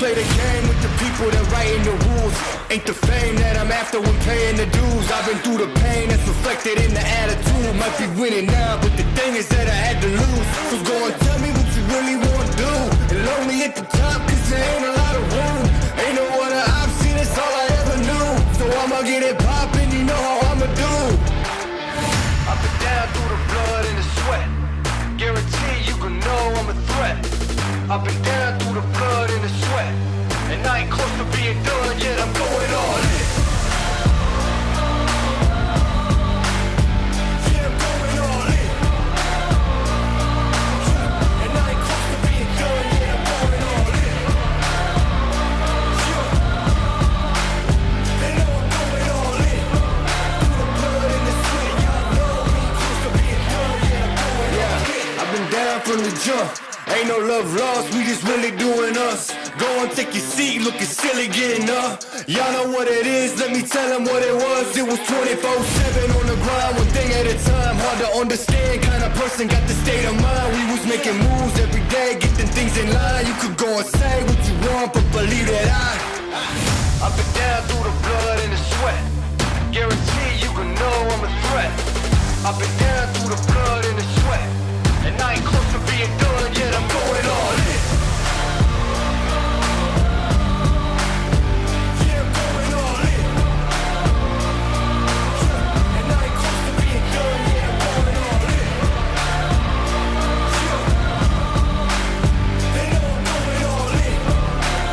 play the game with the people that writing the rules. Ain't the fame that I'm after when paying the dues. I've been through the pain that's reflected in the attitude. Might be winning now, but the thing is that I had to lose. So go and tell me what you really want to do. And lonely at the top, cause there ain't a lot of room. Ain't no other option, it's all I ever knew. So I'ma get it poppin', you know how I'ma do. I've been down through the blood and the sweat. Guarantee you can know I'm a threat. I've been down through the blood and the sweat. And I ain't close to being done yet, I'm going all in. Yeah, I'm going all in. And I ain't close to being done yet, I'm going all in. They know I'm going all in. Through the blood and the sweat, y'all know we ain't close to being done yet, I'm going all in. I've been down from the jump. Ain't no love lost, we just really doing us. Go and take your seat, looking silly getting up. Y'all know what it is, let me tell them what it was. It was 24/7 on the grind, one thing at a time. Hard to understand, kind of person got the state of mind. We was making moves every day, getting things in line. You could go and say what you want, but believe that I've been down through the blood and the sweat. Guarantee you can know I'm a threat. I've been down through the blood and the sweat. And I ain't close to being done yet, I'm going all in. Yeah, I'm going all in. And I ain't close to being done yet, I'm going all in. They know I'm going all in.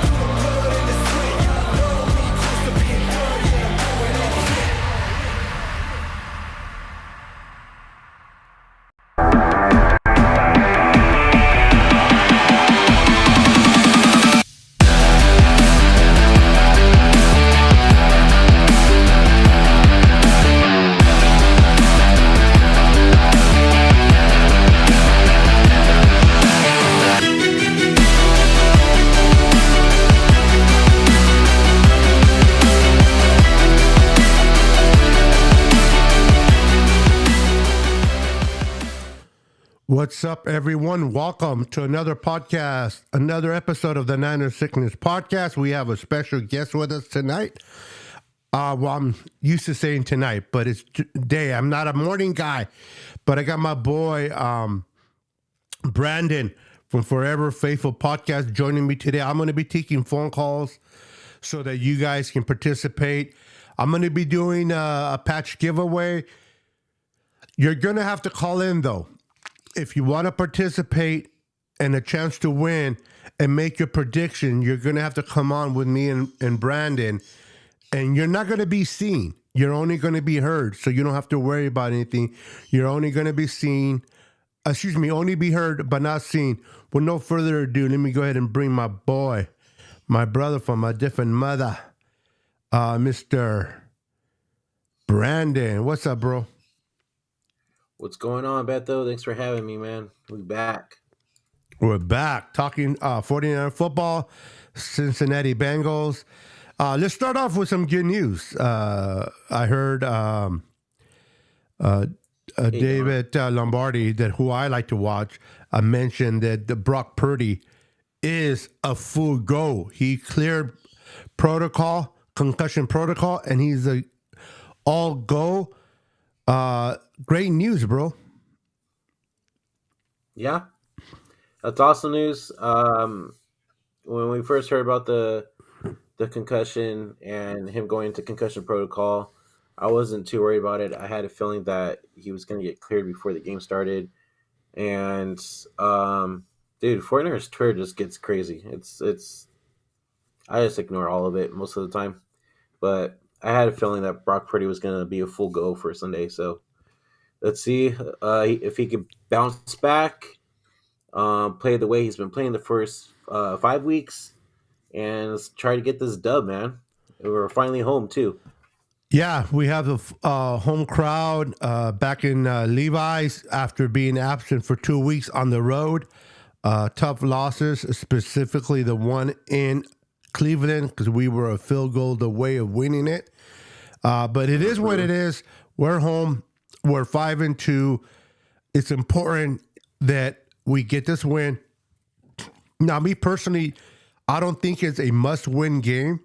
Through the blood and the sweat, y'all know we ain't close to being done yet, I'm going all in. What's up, everyone? Welcome to another podcast, another episode of the Niner Sickness Podcast. We have a special guest with us tonight. Well, I'm used to saying tonight, but it's day. I'm not a morning guy, but I got my boy, Brandon from Forever Faithful Podcast joining me today. I'm going to be taking phone calls so that you guys can participate. I'm going to be doing a patch giveaway. You're going to have to call in, though. If you want to participate and a chance to win and make your prediction, you're going to have to come on with me and Brandon, and you're not going to be seen. You're only going to be heard, so you don't have to worry about anything. You're only going to be only be heard, but not seen. With no further ado, let me go ahead and bring my boy, my brother from a different mother, Mr. Brandon. What's up, bro? What's going on, Beto? Thanks for having me, man. We're back. We're back talking 49er football, Cincinnati Bengals. Let's start off with some good news. I heard David Lombardi, who I like to watch, mentioned that the Brock Purdy is a full go. He cleared concussion protocol, and he's a all go. Great news, bro. Yeah, that's awesome news. When we first heard about the concussion and him going into concussion protocol, I wasn't too worried about it. I had a feeling that he was going to get cleared before the game started. And dude, 49ers Twitter just gets crazy. It's I just ignore all of it most of the time, but I had a feeling that Brock Purdy was going to be a full go for Sunday. So let's see if he can bounce back, play the way he's been playing the first 5 weeks, and let's try to get this dub, man. We're finally home, too. Yeah, we have a home crowd back in Levi's after being absent for 2 weeks on the road. Tough losses, specifically the one in Cleveland, because we were a field goal away of winning it. But it is what it is. We're home. We're 5-2. It's important that we get this win. Now, me personally, I don't think it's a must-win game,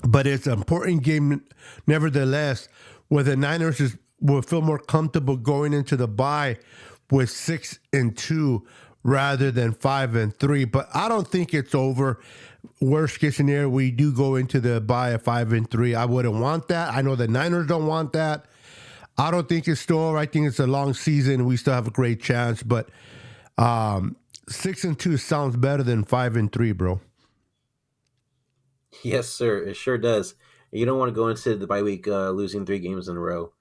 but it's an important game nevertheless. Where the Niners will feel more comfortable going into the bye with 6-2 rather than 5-3. But I don't think it's over. Worst case scenario, we do go into the bye at 5-3. I wouldn't want that. I know the Niners don't want that. I don't think it's still over. I think it's a long season. We still have a great chance, but 6-2 sounds better than 5-3, bro. Yes, sir. It sure does. You don't want to go into the bye week losing 3 games in a row,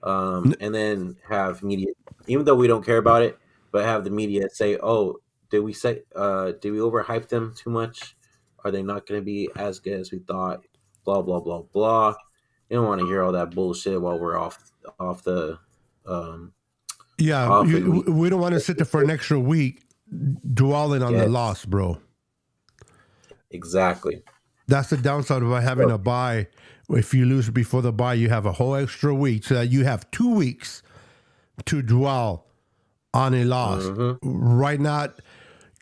and then have media, even though we don't care about it, but have the media say, "Oh, did we overhype them too much? Are they not going to be as good as we thought?" Blah blah blah blah. You don't want to hear all that bullshit while we're off the um, Yeah, off in week. we don't want to sit there for an extra week dwelling on the Yes, loss, bro. exactly. That's the downside of having So, a bye. If you lose before the bye, you have a whole extra week, so that you have 2 weeks to dwell on a loss. mhm. Right, not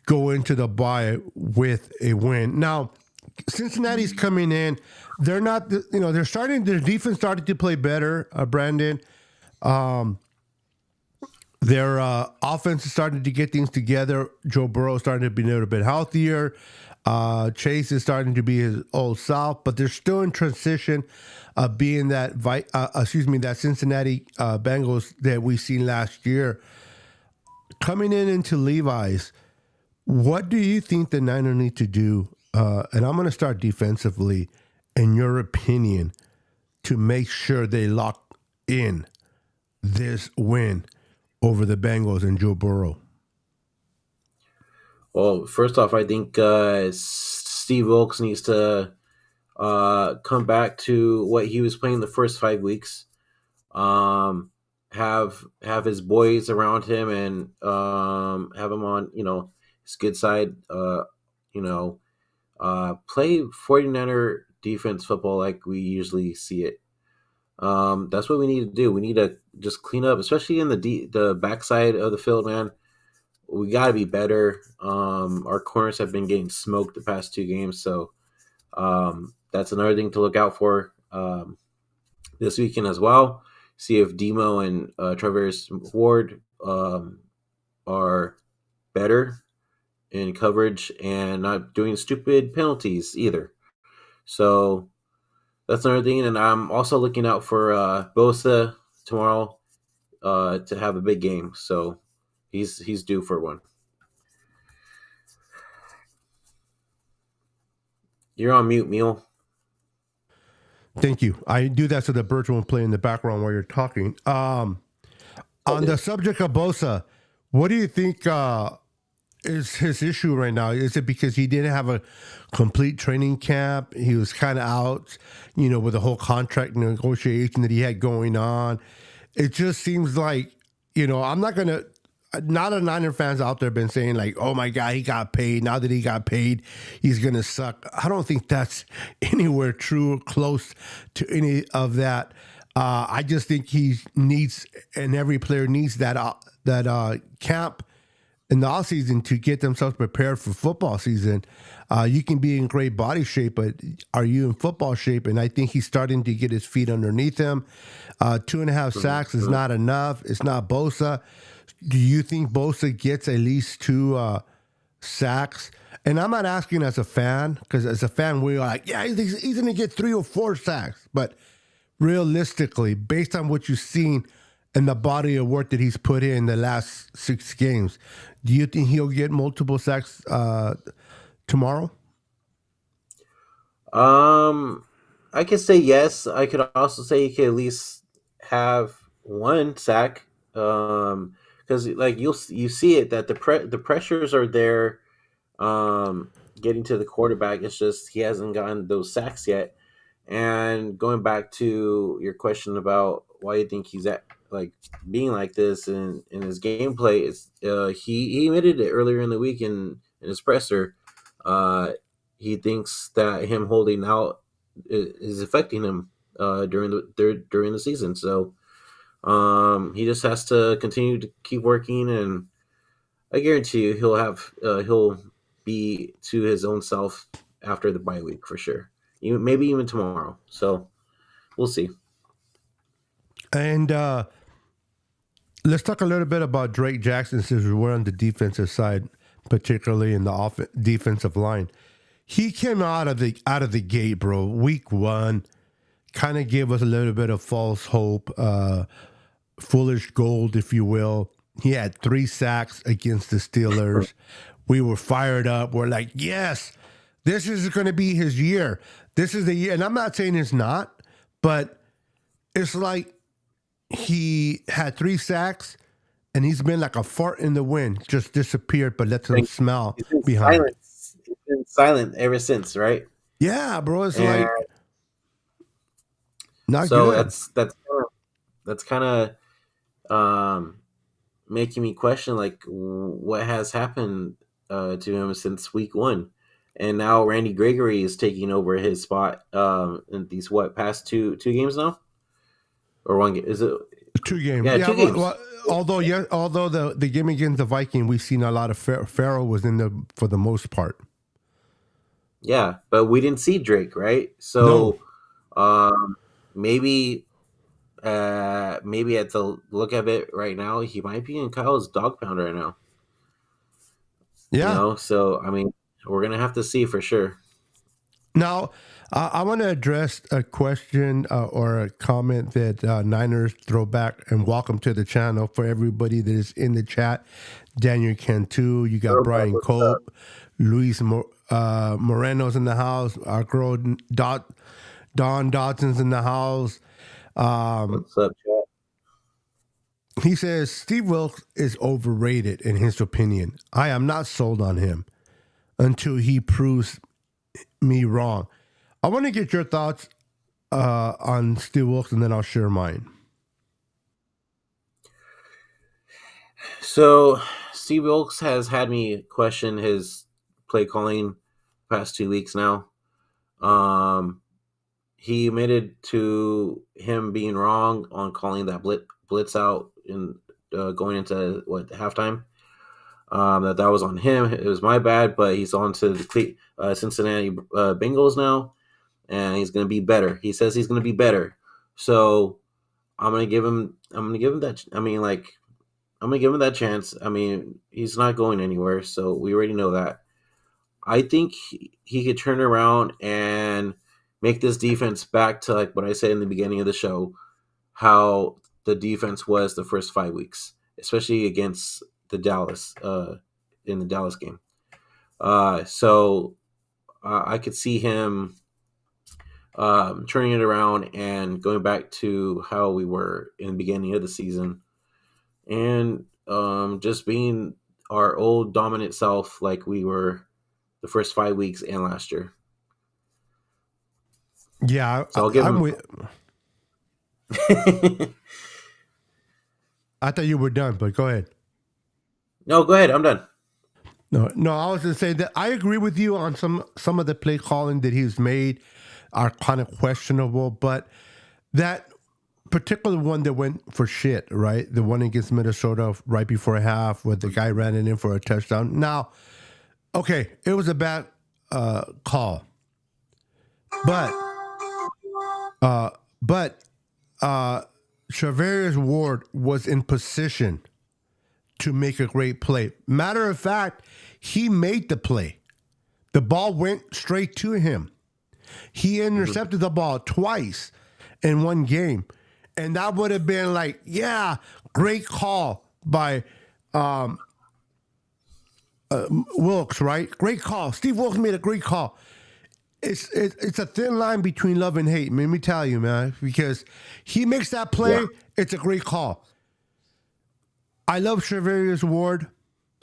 go into the bye with a win. Now, Cincinnati's coming in. They're not, they're starting. Their defense started to play better. Brandon, their offense is starting to get things together. Joe Burrow is starting to be a little bit healthier. Chase is starting to be his old self, but they're still in transition of being that Cincinnati Bengals that we seen last year. Coming into Levi's, what do you think the Niners need to do? And I'm going to start defensively, in your opinion, to make sure they lock in this win over the Bengals and Joe Burrow. Well, first off, I think Steve Wilkes needs to come back to what he was playing the first 5 weeks. Have his boys around him and have him on his good side. You know, play 49er defense football like we usually see it. That's what we need to do. We need to just clean up, especially in the backside of the field, man. We got to be better. Our corners have been getting smoked the past 2 games, so that's another thing to look out for this weekend as well. See if Demo and Travis Ward are better in coverage and not doing stupid penalties either. So that's another thing. And I'm also looking out for Bosa tomorrow to have a big game. So he's due for one. You're on mute, Mule. Thank you. I do that so the birds won't play in the background while you're talking. On the subject of Bosa, what do you think is his issue right now? Is it because he didn't have a complete training camp? He was kind of out, with the whole contract negotiation that he had going on. It just seems like, I'm not going to, not a Niner fans out there been saying like, oh my God, he got paid. Now that he got paid, he's going to suck. I don't think that's anywhere true or close to any of that. I just think he needs, and every player needs that camp in the off season to get themselves prepared for football season. You can be in great body shape, but are you in football shape? And I think he's starting to get his feet underneath him. 2.5 sacks is not enough. It's not Bosa. Do you think Bosa gets at least 2 sacks? And I'm not asking as a fan, because as a fan, we're like, yeah, he's going to get 3 or 4 sacks. But realistically, based on what you've seen and the body of work that he's put in the last 6 games, do you think he'll get multiple sacks tomorrow? I could say yes. I could also say he could at least have 1 sack. Because like you see it that the pressures are there. Getting to the quarterback, it's just he hasn't gotten those sacks yet. And going back to your question about why you think he's at like being like this in his gameplay, is he admitted it earlier in the week in his presser. Uh, he thinks that him holding out is affecting him during the season. So he just has to continue to keep working, and I guarantee you he'll be to his own self after the bye week for sure. Maybe even tomorrow. So we'll see. And let's talk a little bit about Drake Jackson since we're on the defensive side, particularly in the defensive line. He came out of the gate, bro. Week 1, kind of gave us a little bit of false hope, foolish gold, if you will. He had 3 sacks against the Steelers. We were fired up. We're like, yes, this is going to be his year. This is the year. And I'm not saying it's not, but it's like he had 3 sacks and he's been like a fart in the wind, just disappeared, but lets him smell behind. Silent. He's been silent ever since, right? Yeah, bro. It's like not so good. that's kind of making me question like what has happened to him since week 1, and now Randy Gregory is taking over his spot in these past two games now, or 1 game? Is it 2 games? Yeah, 2 games. Well, although the game against the Viking, we've seen a lot of Farrell was in there for the most part. Yeah, but we didn't see Drake, right? So maybe at the look of it right now, he might be in Kyle's dog pound right now. Yeah. So I mean, we're gonna have to see for sure. Now, I want to address a question or a comment that Niners throw back, and welcome to the channel for everybody that is in the chat. Daniel Cantu, you got Brian Cope, Luis Moreno's in the house, our girl Don Dodson's in the house. What's up, chat? He says Steve Wilkes is overrated in his opinion. I am not sold on him until he proves me wrong. I want to get your thoughts on Steve Wilkes, and then I'll share mine. So Steve Wilkes has had me question his play calling past 2 weeks now. He admitted to him being wrong on calling that blitz out in going into halftime. That was on him. It was my bad, but he's on to the Cincinnati Bengals now, and he's going to be better. He says he's going to be better. So I'm going to give him that. I mean, like, I'm going to give him that chance. I mean, he's not going anywhere, so we already know that. I think he could turn around and make this defense back to like what I said in the beginning of the show, how the defense was the first 5 weeks, especially against the Dallas in the Dallas game. So I could see him turning it around and going back to how we were in the beginning of the season, and just being our old dominant self like we were the first 5 weeks and last year. Yeah, so I'll give him. I thought you were done, but go ahead. No, go ahead. I'm done. No, I was going to say that I agree with you on some of the play calling that he's made are kind of questionable, but that particular one that went for shit, right? The one against Minnesota right before half where the guy ran it in for a touchdown. Now, okay, it was a bad call, but Charvarius Ward was in position to make a great play. Matter of fact, he made the play. The ball went straight to him. He intercepted the ball twice in one game. And that would have been like, yeah, great call by Wilkes, right? Great call. Steve Wilkes made a great call. It's a thin line between love and hate. Let me tell you, man, because he makes that play. Yeah. It's a great call. I love Charvarius Ward.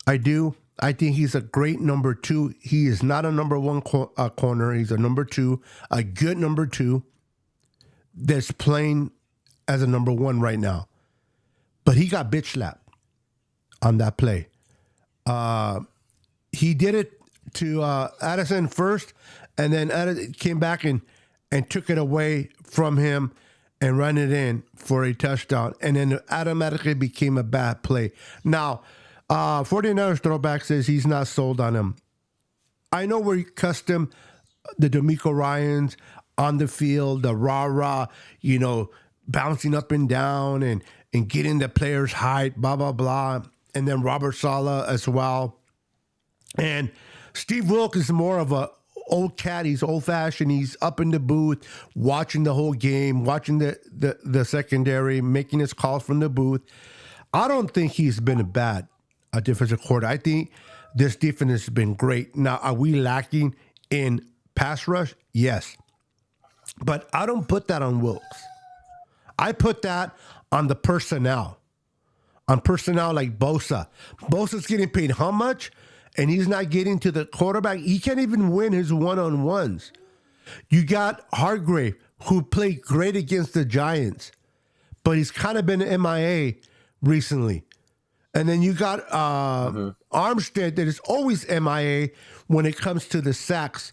I do. I think he's a great number 2. He is not a number 1 corner. He's a number 2, a good number 2 that's playing as a number 1 right now. But he got bitch slapped on that play. He did it to Addison first, and then Addison came back and took it away from him and ran it in for a touchdown. And then it automatically became a bad play. Now, 49ers throwback says he's not sold on him. I know we're accustomed the D'Amico Ryans on the field, the rah, bouncing up and down and getting the players' height, blah, blah, blah. And then Robert Sala as well. And Steve Wilkes is more of a old cat. He's old fashioned. He's up in the booth, watching the whole game, watching the secondary, making his calls from the booth. I don't think he's been a defensive coordinator. I think this defense has been great. Now, are we lacking in pass rush? Yes. But I don't put that on Wilkes. I put that on the personnel. On personnel like Bosa. Bosa's getting paid how much? And he's not getting to the quarterback. He can't even win his one-on-ones. You got Hargrave, who played great against the Giants, but he's kind of been MIA recently. And then you got Armstead that is always MIA when it comes to the sacks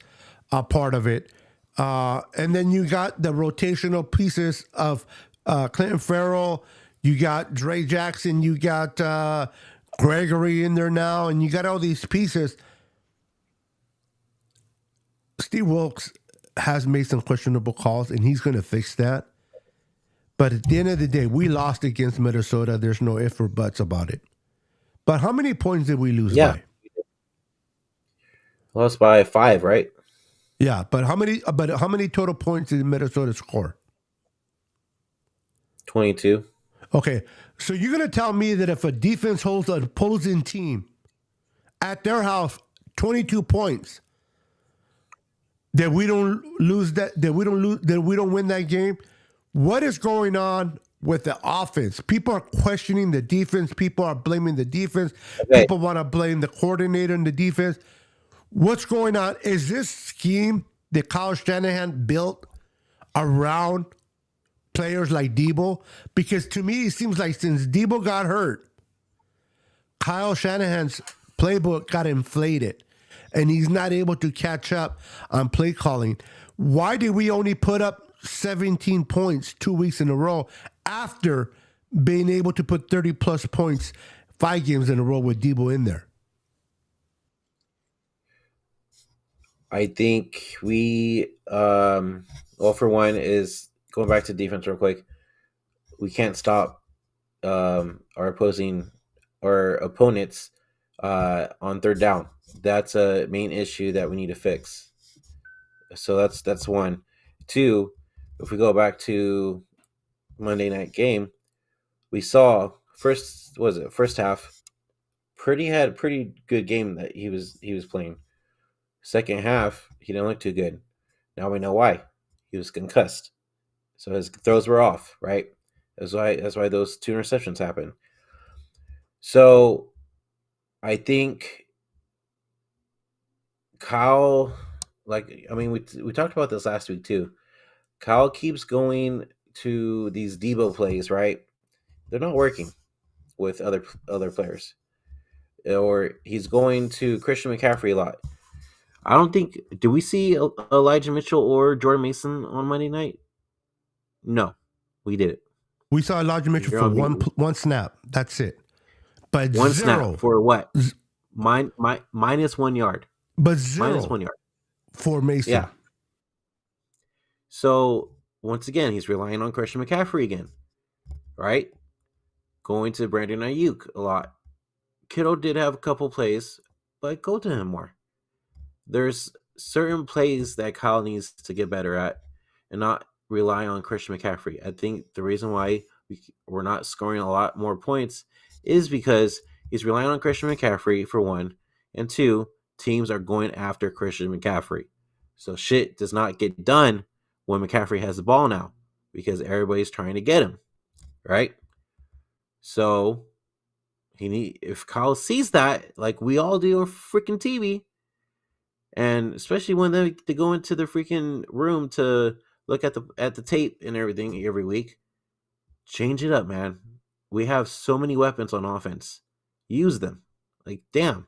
part of it. And then you got the rotational pieces of Clinton Farrell. You got Dre Jackson. You got Gregory in there now. And you got all these pieces. Steve Wilkes has made some questionable calls, and he's going to fix that. But at the end of the day, we lost against Minnesota. There's no ifs or buts about it. But how many points did we lose by? Lost by 5, right? Yeah, but how many total points did Minnesota score? 22. Okay, so you're going to tell me that if a defense holds an opposing team at their house 22 points, that we don't win that game? What is going on with the offense? People are questioning the defense. People are blaming the defense. Okay. People want to blame the coordinator and the defense. What's going on? Is this scheme that Kyle Shanahan built around players like Debo? Because to me, it seems like since Debo got hurt, Kyle Shanahan's playbook got inflated, and he's not able to catch up on play calling. Why did we only put up 17 points 2 weeks in a row after being able to put 30-plus points 5 games in a row with Debo in there? I think we, for one, is going back to defense real quick. We can't stop our opponents on third down. That's a main issue that we need to fix. So that's one. 2, if we go back to Monday night game, we saw first half had a pretty good game that he was playing. Second half, he didn't look too good. Now we know why. He was concussed. So his throws were off, right? That's why those 2 interceptions happened. So I think Kyle, we talked about this last week too. Kyle keeps going to these Debo plays, right? They're not working with other players. Or he's going to Christian McCaffrey a lot. I don't think. Do we see Elijah Mitchell or Jordan Mason on Monday night? No, we didn't. We saw Elijah Mitchell for one snap. That's it. But one zero. Snap for what? Minus 1 yard. But zero. Minus 1 yard for Mason. Yeah. So once again, he's relying on Christian McCaffrey again, right? Going to Brandon Ayuk a lot. Kittle did have a couple plays, but go to him more. There's certain plays that Kyle needs to get better at and not rely on Christian McCaffrey. I think the reason why we're not scoring a lot more points is because he's relying on Christian McCaffrey, for one, and 2, teams are going after Christian McCaffrey. So shit does not get done when McCaffrey has the ball now because everybody's trying to get him, right? So if Kyle sees that, like we all do on freaking TV, and especially when they go into the freaking room to look at the tape and everything every week, change it up, man. We have so many weapons on offense. Use them. Like, damn.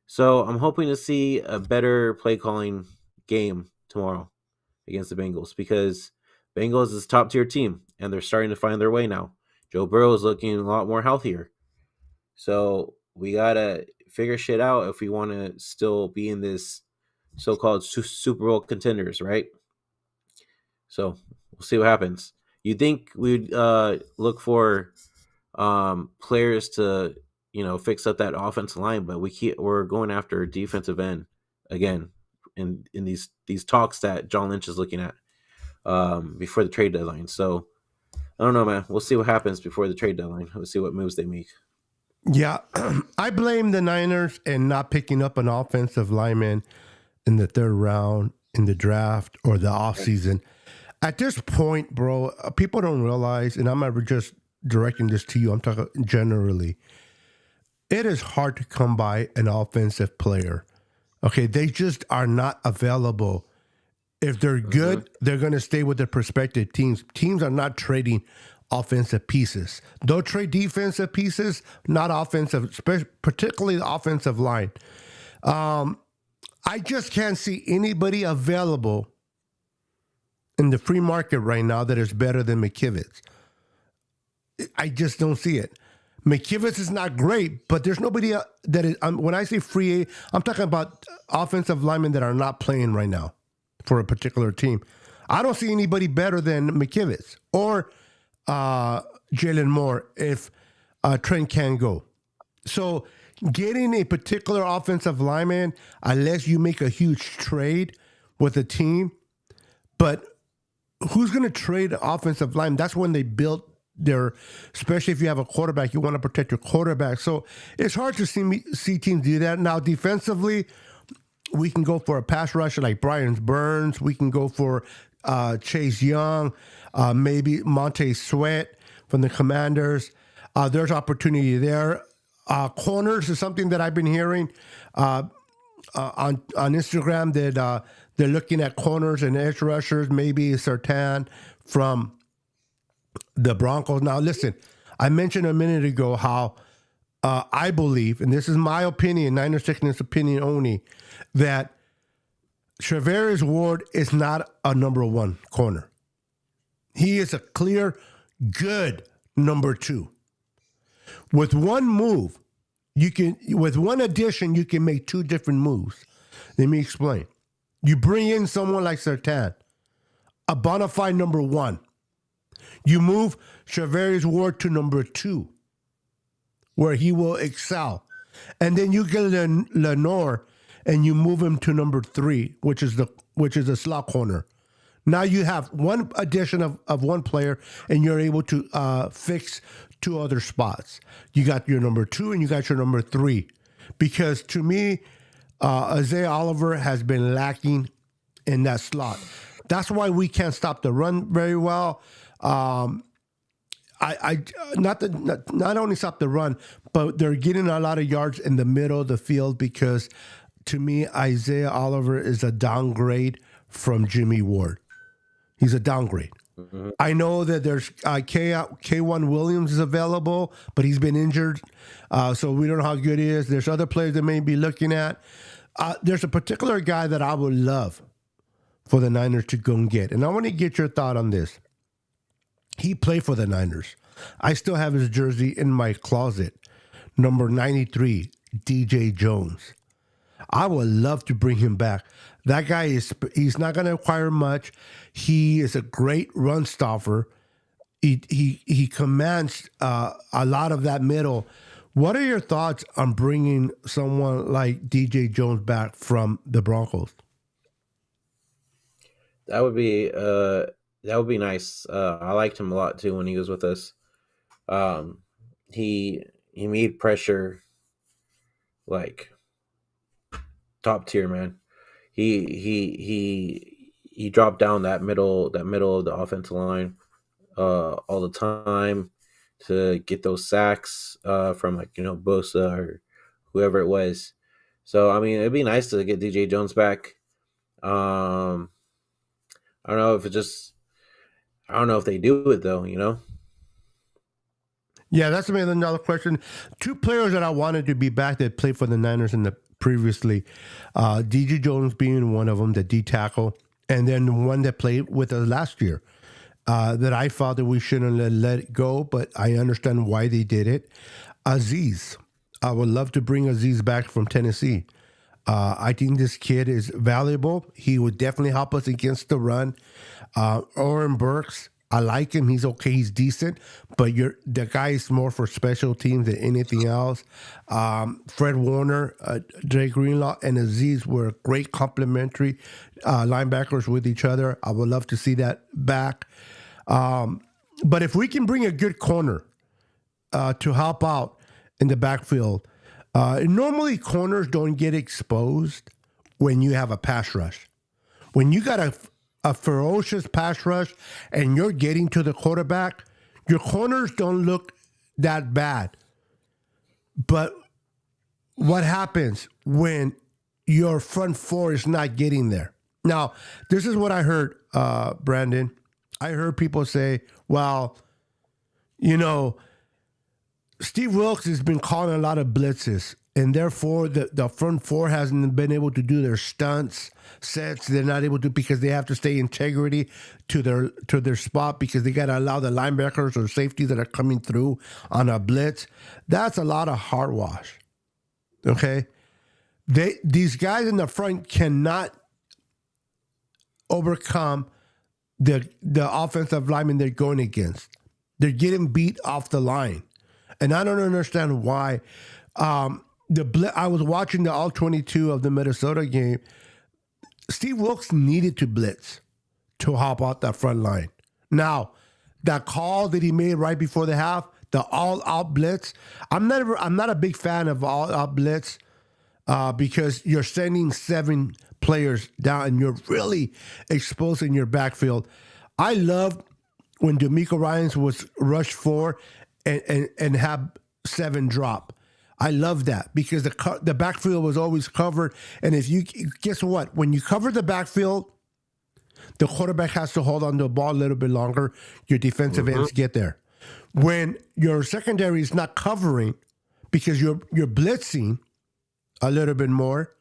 So I'm hoping to see a better play calling game tomorrow against the Bengals, because Bengals is a top tier team and they're starting to find their way now. Joe Burrow is looking a lot more healthier. So we gotta figure shit out if we want to still be in this so-called Super Bowl contenders, right? So we'll see what happens. You think we'd look for players to fix up that offensive line, but we're going after a defensive end again in these talks that John Lynch is looking at before the trade deadline. So I don't know, man. We'll see what happens before the trade deadline. We'll see what moves they make. Yeah, I blame the Niners in not picking up an offensive lineman in the third round in the draft or the offseason. At this point, bro, people don't realize, and I'm not just directing this to you, I'm talking generally. It is hard to come by an offensive player. Okay, they just are not available. If they're good, they're going to stay with their prospective teams. Teams are not trading offensive pieces. They'll trade defensive pieces, not offensive, particularly the offensive line. I just can't see anybody available in the free market right now that is better than McKivitz. I just don't see it. McKivitz is not great, but there's nobody that is. When I say free, I'm talking about offensive linemen that are not playing right now for a particular team. I don't see anybody better than McKivitz or Jalen Moore if Trent can go. So getting a particular offensive lineman, unless you make a huge trade with a team, but who's going to trade offensive line? That's when they built especially if you have a quarterback, you want to protect your quarterback. So it's hard to see teams do that. Now, defensively, we can go for a pass rusher like Brian Burns. We can go for Chase Young, maybe Montez Sweat from the Commanders. There's opportunity there. Corners is something that I've been hearing on Instagram that they're looking at corners and edge rushers, maybe Sertan from the Broncos. Now, listen, I mentioned a minute ago how I believe, and this is my opinion, Niners taking this opinion only, that Charvarius Ward is not a number one corner. He is a clear, good number two. With one move, with one addition, you can make two different moves. Let me explain. You bring in someone like Sertan, a bona fide number one. You move Charvarius Ward to number two, where he will excel. And then you get Lenore and you move him to number three, which is the slot corner. Now you have one addition of one player, and you're able to fix two other spots. You got your number two and you got your number three. Because to me, Isaiah Oliver has been lacking in that slot. That's why we can't stop the run very well. Not only stop the run, but they're getting a lot of yards in the middle of the field because, to me, Isaiah Oliver is a downgrade from Jimmy Ward. He's a downgrade. Mm-hmm. I know that there's K1 Williams is available, but he's been injured, so we don't know how good he is. There's other players that may be looking at. There's a particular guy that I would love for the Niners to go and get, and I want to get your thought on this. He played for the Niners. I still have his jersey in my closet, number 93, DJ Jones. I would love to bring him back. That guy he's not going to acquire much. He is a great run stopper. He commands a lot of that middle. What are your thoughts on bringing someone like DJ Jones back from the Broncos? That would be nice. I liked him a lot too when he was with us. He made pressure like top tier, man. He dropped down that middle of the offensive line all the time to get those sacks from Bosa or whoever it was. So I mean, it'd be nice to get DJ Jones back. I don't know if they do it though, Yeah, that's another question. Two players that I wanted to be back that played for the Niners in the previously, DJ Jones being one of them, the D tackle, and then the one that played with us last year that I thought that we shouldn't let it go, but I understand why they did it. Aziz I would love to bring Aziz back from Tennessee. I think this kid is valuable. He would definitely help us against the run. Oren Burks, I like him. He's okay. He's decent, but the guy is more for special teams than anything else. Fred Warner, Dre Greenlaw, and Aziz were great complementary linebackers with each other. I would love to see that back. But if we can bring a good corner to help out in the backfield, normally corners don't get exposed when you have a pass rush. When you got a ferocious pass rush and you're getting to the quarterback, your corners don't look that bad. But what happens when your front four is not getting there? Now, this is what I heard, Brandon. I heard people say, well, Steve Wilkes has been calling a lot of blitzes, and therefore the front four hasn't been able to do their stunts, sets. They're not able to because they have to stay integrity to their spot because they got to allow the linebackers or safeties that are coming through on a blitz. That's a lot of hogwash. Okay, these guys in the front cannot overcome the offensive linemen they're going against. They're getting beat off the line. And I don't understand why. I was watching the All-22 of the Minnesota game. Steve Wilkes needed to blitz to hop out that front line. Now, that call that he made right before the half, the all-out blitz, I'm not a big fan of all-out blitz because you're sending 7 players down and you're really exposing your backfield. I loved when D'Amico Ryans was rushed 4 and have 7 drop. I love that because the backfield was always covered. And guess what? When you cover the backfield, the quarterback has to hold on to the ball a little bit longer. Your defensive ends get there. When your secondary is not covering because you're blitzing a little bit more,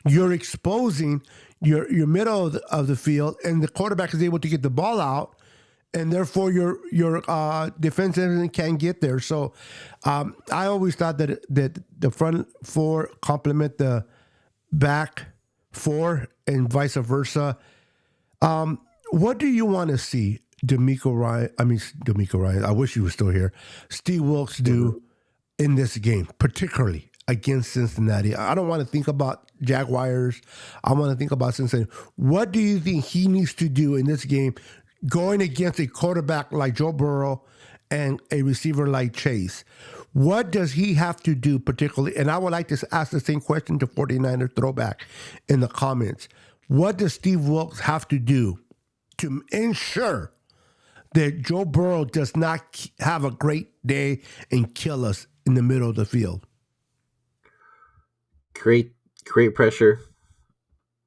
you're exposing your middle of the field, and the quarterback is able to get the ball out. And therefore, your defensive end can't get there. So, I always thought that the front 4 complement the back 4 and vice versa. What do you want to see D'Amico Ryan? I wish he was still here. Steve Wilkes do in this game, particularly against Cincinnati. I don't want to think about Jaguars. I want to think about Cincinnati. What do you think he needs to do in this game? Going against a quarterback like Joe Burrow and a receiver like Chase, what does he have to do particularly? And I would like to ask the same question to 49er Throwback in the comments. What does Steve Wilkes have to do to ensure that Joe Burrow does not have a great day and kill us in the middle of the field? Great pressure.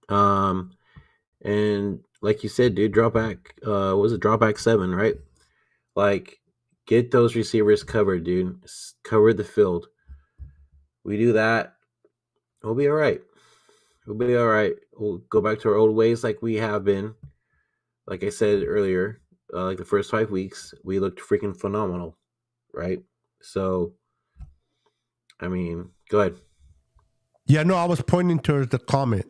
And like you said, dude, drop back. Drop back 7, right? Like, get those receivers covered, dude. Cover the field. We do that, we'll be all right. We'll go back to our old ways like we have been. Like I said earlier, like the first 5 weeks, we looked freaking phenomenal, right? So, I mean, go ahead. Yeah, no, I was pointing towards the comment.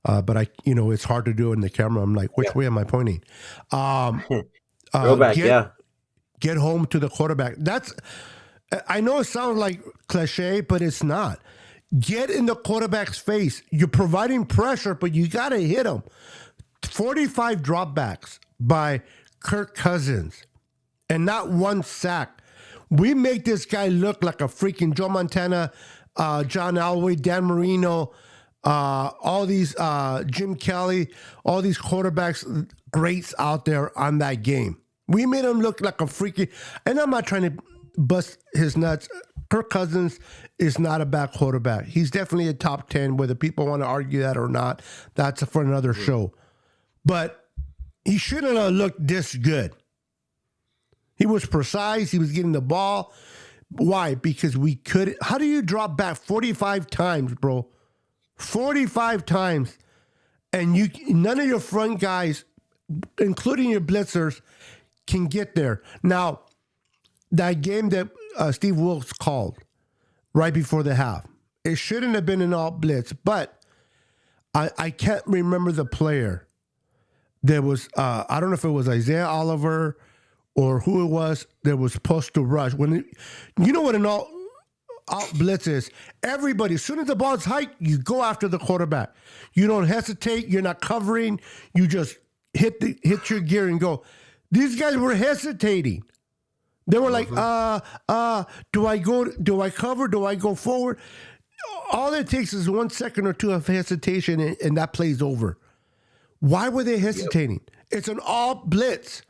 But it's hard to do in the camera. I'm like, which way am I pointing? Go back, Get home to the quarterback. I know it sounds like cliche, but it's not. Get in the quarterback's face. You're providing pressure, but you got to hit him. 45 dropbacks by Kirk Cousins and not 1 sack. We make this guy look like a freaking Joe Montana, John Elway, Dan Marino, all these Jim Kelly, all these quarterbacks, greats out there on that game. We made him look like a freaking, and I'm not trying to bust his nuts. Kirk Cousins is not a bad quarterback. He's definitely a top 10, whether people want to argue that or not. That's for another show. But he shouldn't have looked this good. He was precise. He was getting the ball. Why? Because we couldn't. How do you drop back 45 times, bro? 45 times, and none of your front guys, including your blitzers, can get there. Now, that game that Steve Wilkes called, right before the half. It shouldn't have been an all blitz, but I can't remember the player. There was I don't know if it was Isaiah Oliver or who it was that was supposed to rush. You know what an all blitz is? Everybody, as soon as the ball's hiked, you go after the quarterback. You don't hesitate. You're not covering. You just hit your gear and go. These guys were hesitating. They were like, do I go? Do I cover? Do I go forward? All it takes is 1 second or two of hesitation, and that plays over. Why were they hesitating? Yep. It's an all blitz.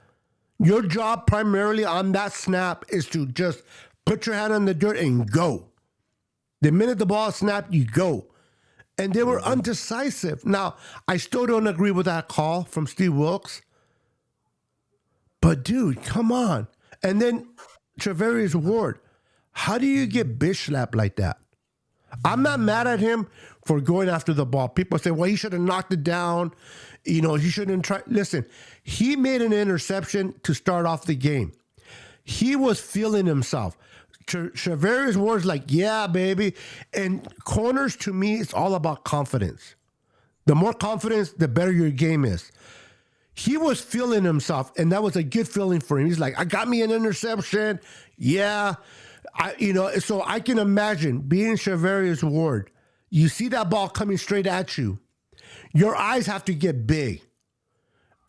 Your job primarily on that snap is to just put your hand on the dirt and go. The minute the ball snapped, you go. And they were undecisive. Now, I still don't agree with that call from Steve Wilkes. But, dude, come on. And then Travarius Ward, how do you get bitch slapped like that? I'm not mad at him for going after the ball. People say, well, he should have knocked it down. You know, he shouldn't try. Listen, he made an interception to start off the game. He was feeling himself. Travarius Ward's like, yeah, baby. And corners, to me, it's all about confidence. The more confidence, the better your game is. He was feeling himself, and that was a good feeling for him. He's like, I got me an interception. Yeah. So I can imagine being Travarius Ward. You see that ball coming straight at you. Your eyes have to get big.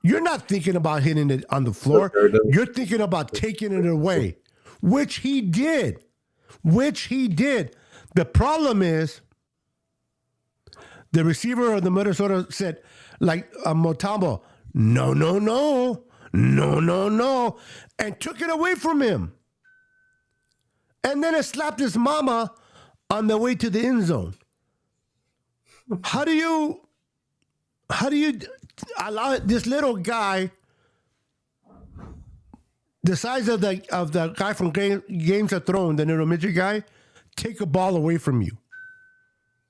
You're not thinking about hitting it on the floor. You're thinking about taking it away, which he did. The problem is the receiver of the Minnesota said, like Motambo, no, and took it away from him. And then it slapped his mama on the way to the end zone. How do you allow this little guy, the size of the guy from Games of Thrones, the little midget guy, take a ball away from you?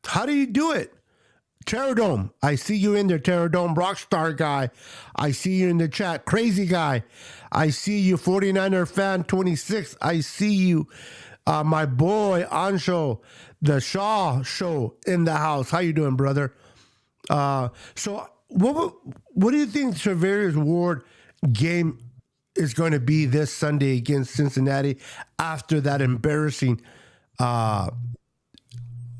How do you do it? Terradome, I see you in there, Terradome, Rockstar guy. I see you in the chat, crazy guy. I see you, 49er fan 26. I see you, my boy Ansho, the Shaw show in the house. How you doing, brother? So what do you think Travarius Ward game is going to be this Sunday against Cincinnati after that embarrassing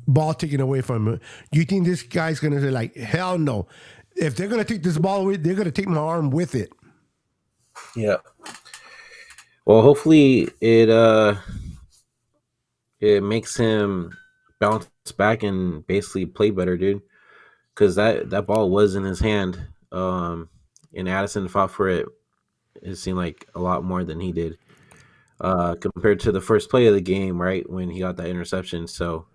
ball taken away from him? Do you think this guy's going to say, like, hell no? If they're going to take this ball away, they're going to take my arm with it. Yeah. Well, hopefully it makes him bounce back and basically play better, dude. Because that ball was in his hand, and Addison fought for it. It seemed like a lot more than he did compared to the first play of the game, right, when he got that interception. So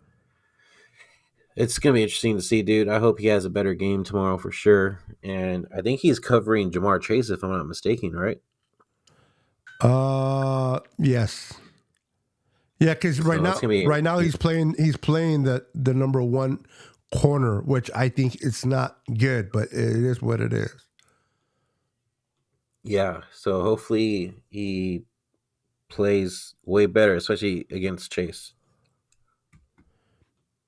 it's going to be interesting to see, dude. I hope he has a better game tomorrow for sure. And I think he's covering Jamar Chase, if I'm not mistaken, right? Yes. Yeah, because right now he's playing the number one corner, which I think it's not good, but it is what it is. Yeah, so hopefully he plays way better, especially against Chase.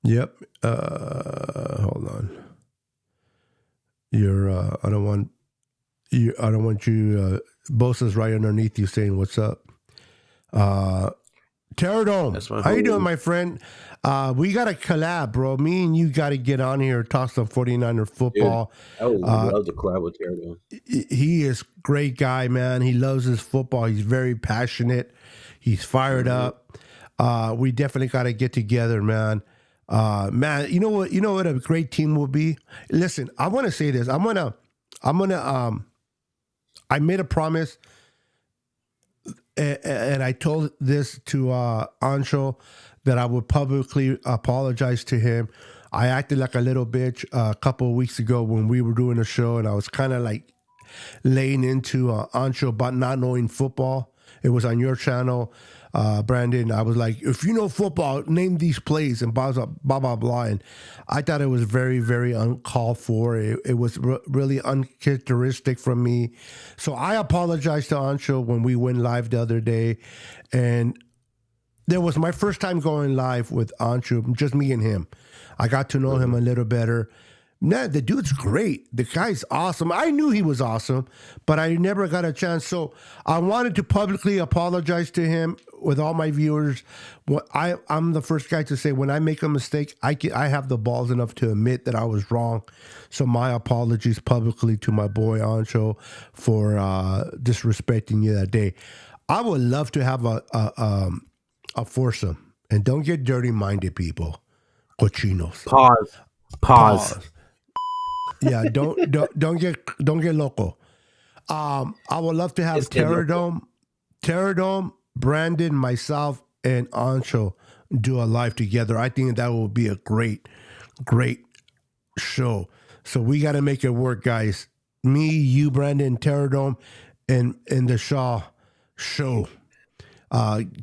Yep. Hold on. I don't want you. Bosa's right underneath you saying what's up. Terradome, how you doing, my friend? We got to collab, bro. Me and you got to get on here, talk some 49er football. Dude, I would love to collab with Terradome. He is a great guy, man. He loves his football. He's very passionate. He's fired up. We definitely got to get together, man. Man, you know what a great team will be? Listen, I want to say this. I made a promise, and I told this to Ansho that I would publicly apologize to him. I acted like a little bitch a couple of weeks ago when we were doing a show, and I was kind of like laying into Ansho about not knowing football. It was on your channel, Brandon. I was like, if you know football, name these plays and blah, blah, blah. And I thought it was very, very uncalled for. It was really uncharacteristic from me. So I apologized to Ansho when we went live the other day. And there was my first time going live with Anshu, just me and him. I got to know him a little better. Man, the dude's great. The guy's awesome. I knew he was awesome, but I never got a chance. So I wanted to publicly apologize to him with all my viewers. I'm the first guy to say when I make a mistake, I have the balls enough to admit that I was wrong. So my apologies publicly to my boy Ancho for disrespecting you that day. I would love to have a foursome, and don't get dirty-minded, people. Cochinos. Pause. Yeah, don't get loco. I would love to have Terradome, Brandon, myself, and Ancho do a live together. I think that will be a great show. So we got to make it work, guys. Me, you, Brandon, Terradome, and the Shaw show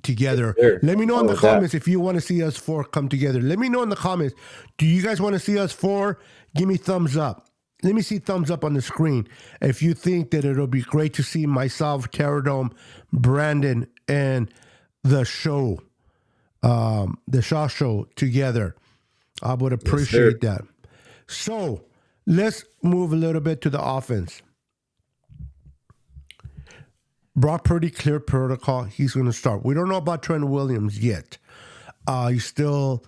together. Sure. Let me know in the comments if you want to see us four come together. Let me know in the comments. Do you guys want to see us four? Give me thumbs up. Let me see thumbs up on the screen if you think that it'll be great to see myself, Terradome, Brandon, and the show, the Shaw show together. I would appreciate that. So let's move a little bit to the offense. Brock Purdy clear protocol. He's going to start. We don't know about Trent Williams yet. He's still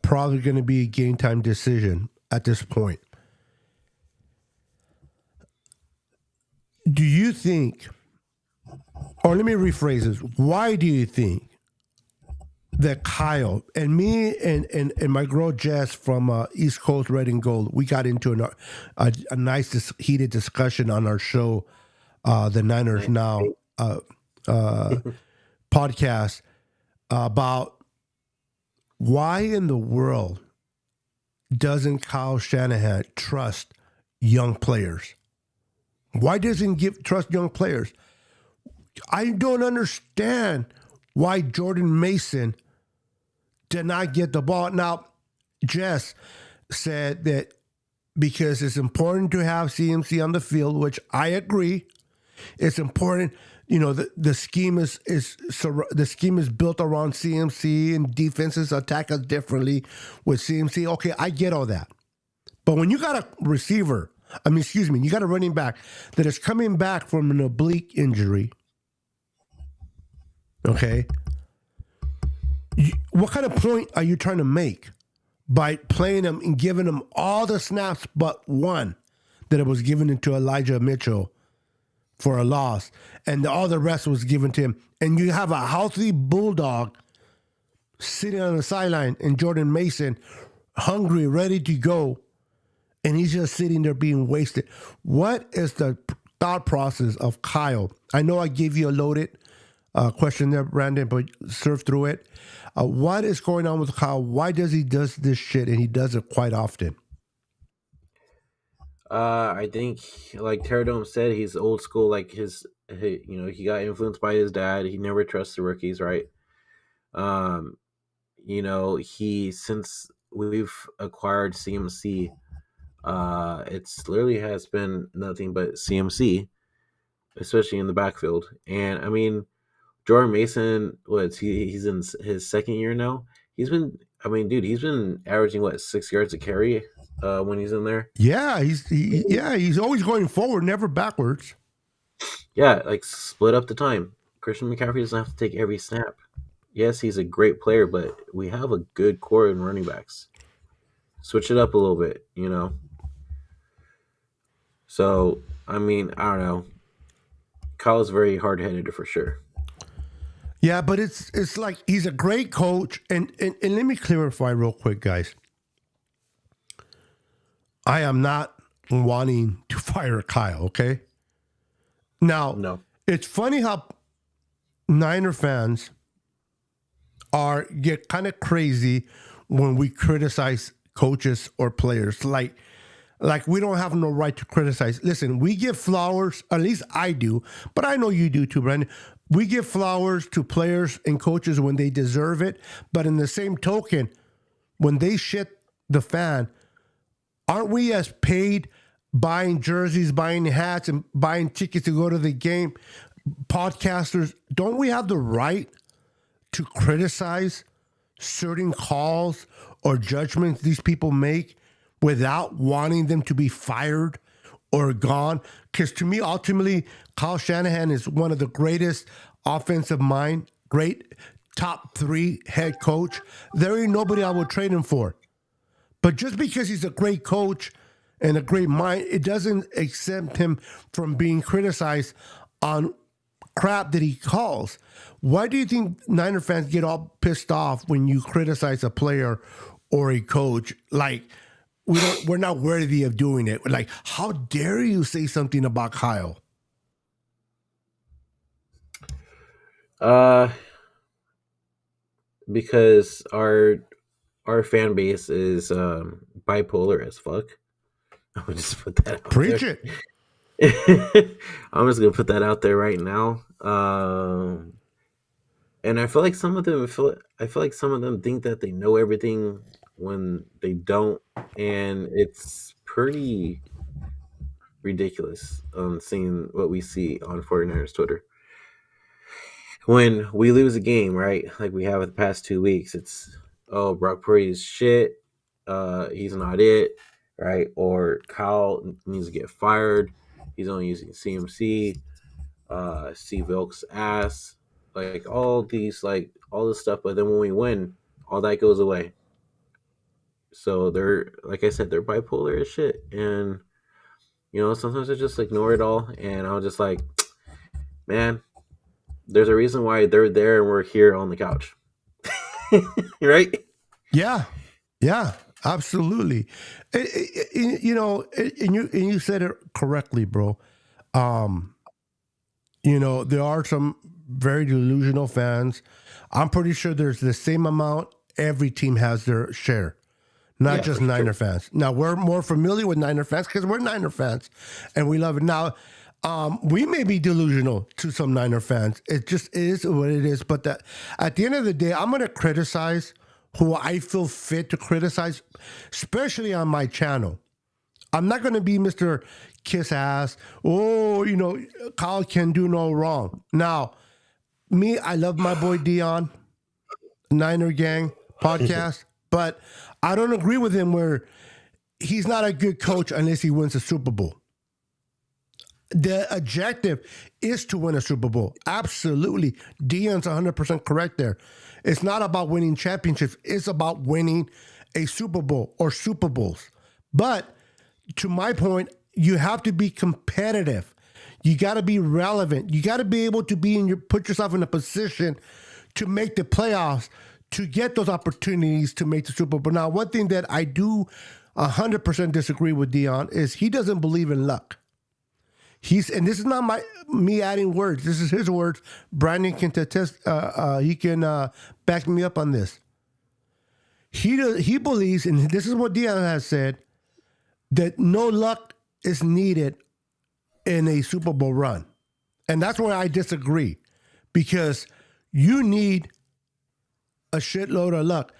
probably going to be a game time decision at this point. Do you think, or let me rephrase this, why do you think that Kyle and me and my girl Jess from East Coast Red and Gold, we got into a nice heated discussion on our show, the Niners Now podcast, about why in the world doesn't Kyle Shanahan trust young players? Why doesn't he trust young players? I don't understand why Jordan Mason did not get the ball. Now, Jess said that because it's important to have CMC on the field, which I agree. It's important. You know, the scheme is built around CMC, and defenses attack us differently with CMC. Okay, I get all that. But when you got a receiver, you got a running back that is coming back from an oblique injury, okay, what kind of point are you trying to make by playing him and giving him all the snaps but one that it was given into Elijah Mitchell for a loss, and all the rest was given to him, and you have a healthy bulldog sitting on the sideline and Jordan Mason hungry, ready to go, and he's just sitting there being wasted? What is the thought process of Kyle? I know I gave you a loaded question there, Brandon, but surf through it. What is going on with Kyle? Why does he does this shit, and he does it quite often? I think, like Terradome said, he's old school. Like he got influenced by his dad. He never trusts the rookies, right? Since we've acquired CMC, it's literally has been nothing but CMC, especially in the backfield. And I mean, Jordan Mason, he's in his second year now. He's been averaging 6 yards a carry when he's in there. Yeah, he's always going forward, never backwards. Yeah, like split up the time. Christian McCaffrey doesn't have to take every snap. Yes, he's a great player, but we have a good core in running backs. Switch it up a little bit, you know. So, I mean, I don't know. Kyle's very hard-headed for sure. Yeah, but it's like he's a great coach. And let me clarify real quick, guys. I am not wanting to fire Kyle, okay? Now, No. It's funny how Niner fans get kind of crazy when we criticize coaches or players. Like we don't have no right to criticize. Listen, we give flowers, at least I do, but I know you do too, Brandon. We give flowers to players and coaches when they deserve it. But in the same token, when they shit the fan, aren't we as paid buying jerseys, buying hats, and buying tickets to go to the game? Podcasters, don't we have the right to criticize certain calls or judgments these people make without wanting them to be fired or gone. Because to me, ultimately, Kyle Shanahan is one of the greatest offensive mind, great top 3 head coach. There ain't nobody I would trade him for. But just because he's a great coach and a great mind, it doesn't exempt him from being criticized on crap that he calls. Why do you think Niner fans get all pissed off when you criticize a player or a coach? Like, we're not worthy of doing it. Like, how dare you say something about Kyle? Because our fan base is bipolar as fuck. I'm gonna just put that out Preach there. it. I'm just gonna put that out there right now. And I feel like some of them think that they know everything when they don't, and it's pretty ridiculous seeing what we see on 49ers Twitter. When we lose a game, right, like we have the past 2 weeks, it's, oh, Brock Purdy is shit, he's not it, right? Or Kyle needs to get fired, he's only using CMC, Steve Wilkes' ass, like all this stuff. But then when we win, all that goes away. So they're, like I said, they're bipolar as shit. And, sometimes I just ignore it all. And I'm just like, man, there's a reason why they're there and we're here on the couch. Right? Yeah, absolutely. And you said it correctly, bro. There are some very delusional fans. I'm pretty sure there's the same amount. Every team has their share, not just Niner fans. Now, we're more familiar with Niner fans because we're Niner fans and we love it. Now, we may be delusional to some Niner fans. It just is what it is. But at the end of the day, I'm going to criticize who I feel fit to criticize, especially on my channel. I'm not going to be Mr. Kiss ass. Oh, Kyle can do no wrong. Now, me, I love my boy Dion, Niner Gang podcast, but I don't agree with him where he's not a good coach unless he wins a Super Bowl. The objective is to win a Super Bowl. Absolutely. Dion's 100% correct there. It's not about winning championships. It's about winning a Super Bowl or Super Bowls. But to my point, you have to be competitive. You got to be relevant. You got to be able to put yourself in a position to make the playoffs, to get those opportunities to make the Super Bowl. Now, one thing that I do 100% disagree with Dion is he doesn't believe in luck. And this is not me adding words. This is his words. Brandon can attest. He can back me up on this. He believes, and this is what Dion has said, that no luck is needed in a Super Bowl run. And that's where I disagree, because you need a shitload of luck.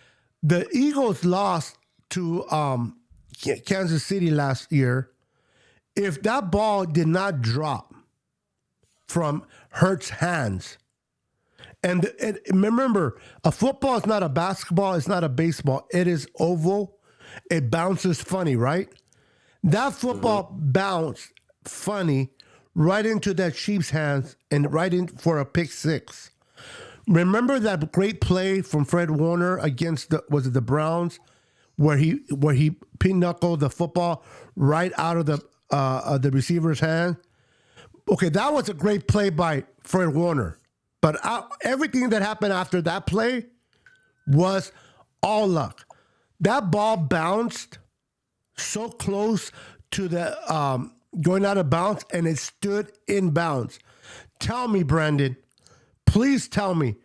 The Eagles lost to Kansas City last year. If that ball did not drop from Hurts' hands, and remember, a football is not a basketball, it's not a baseball, it is oval, it bounces funny, right? That football bounced funny right into that sheep's hands and right in for a pick six. Remember that great play from Fred Warner against the Browns, where he pinochled the football right out of the receiver's hand? Okay, that was a great play by Fred Warner. But everything that happened after that play was all luck. That ball bounced so close to the going out of bounds, and it stood in bounds. Tell me, Brandon, please tell me,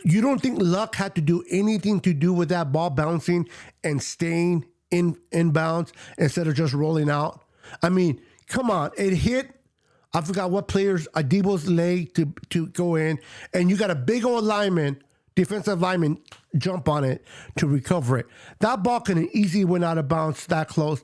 you don't think luck had to do anything to do with that ball bouncing and staying in bounds instead of just rolling out? I mean, come on, it hit, I forgot what players, Adebo's leg to go in, and you got a big old defensive lineman jump on it to recover it. That ball could have easily went out of bounds that close.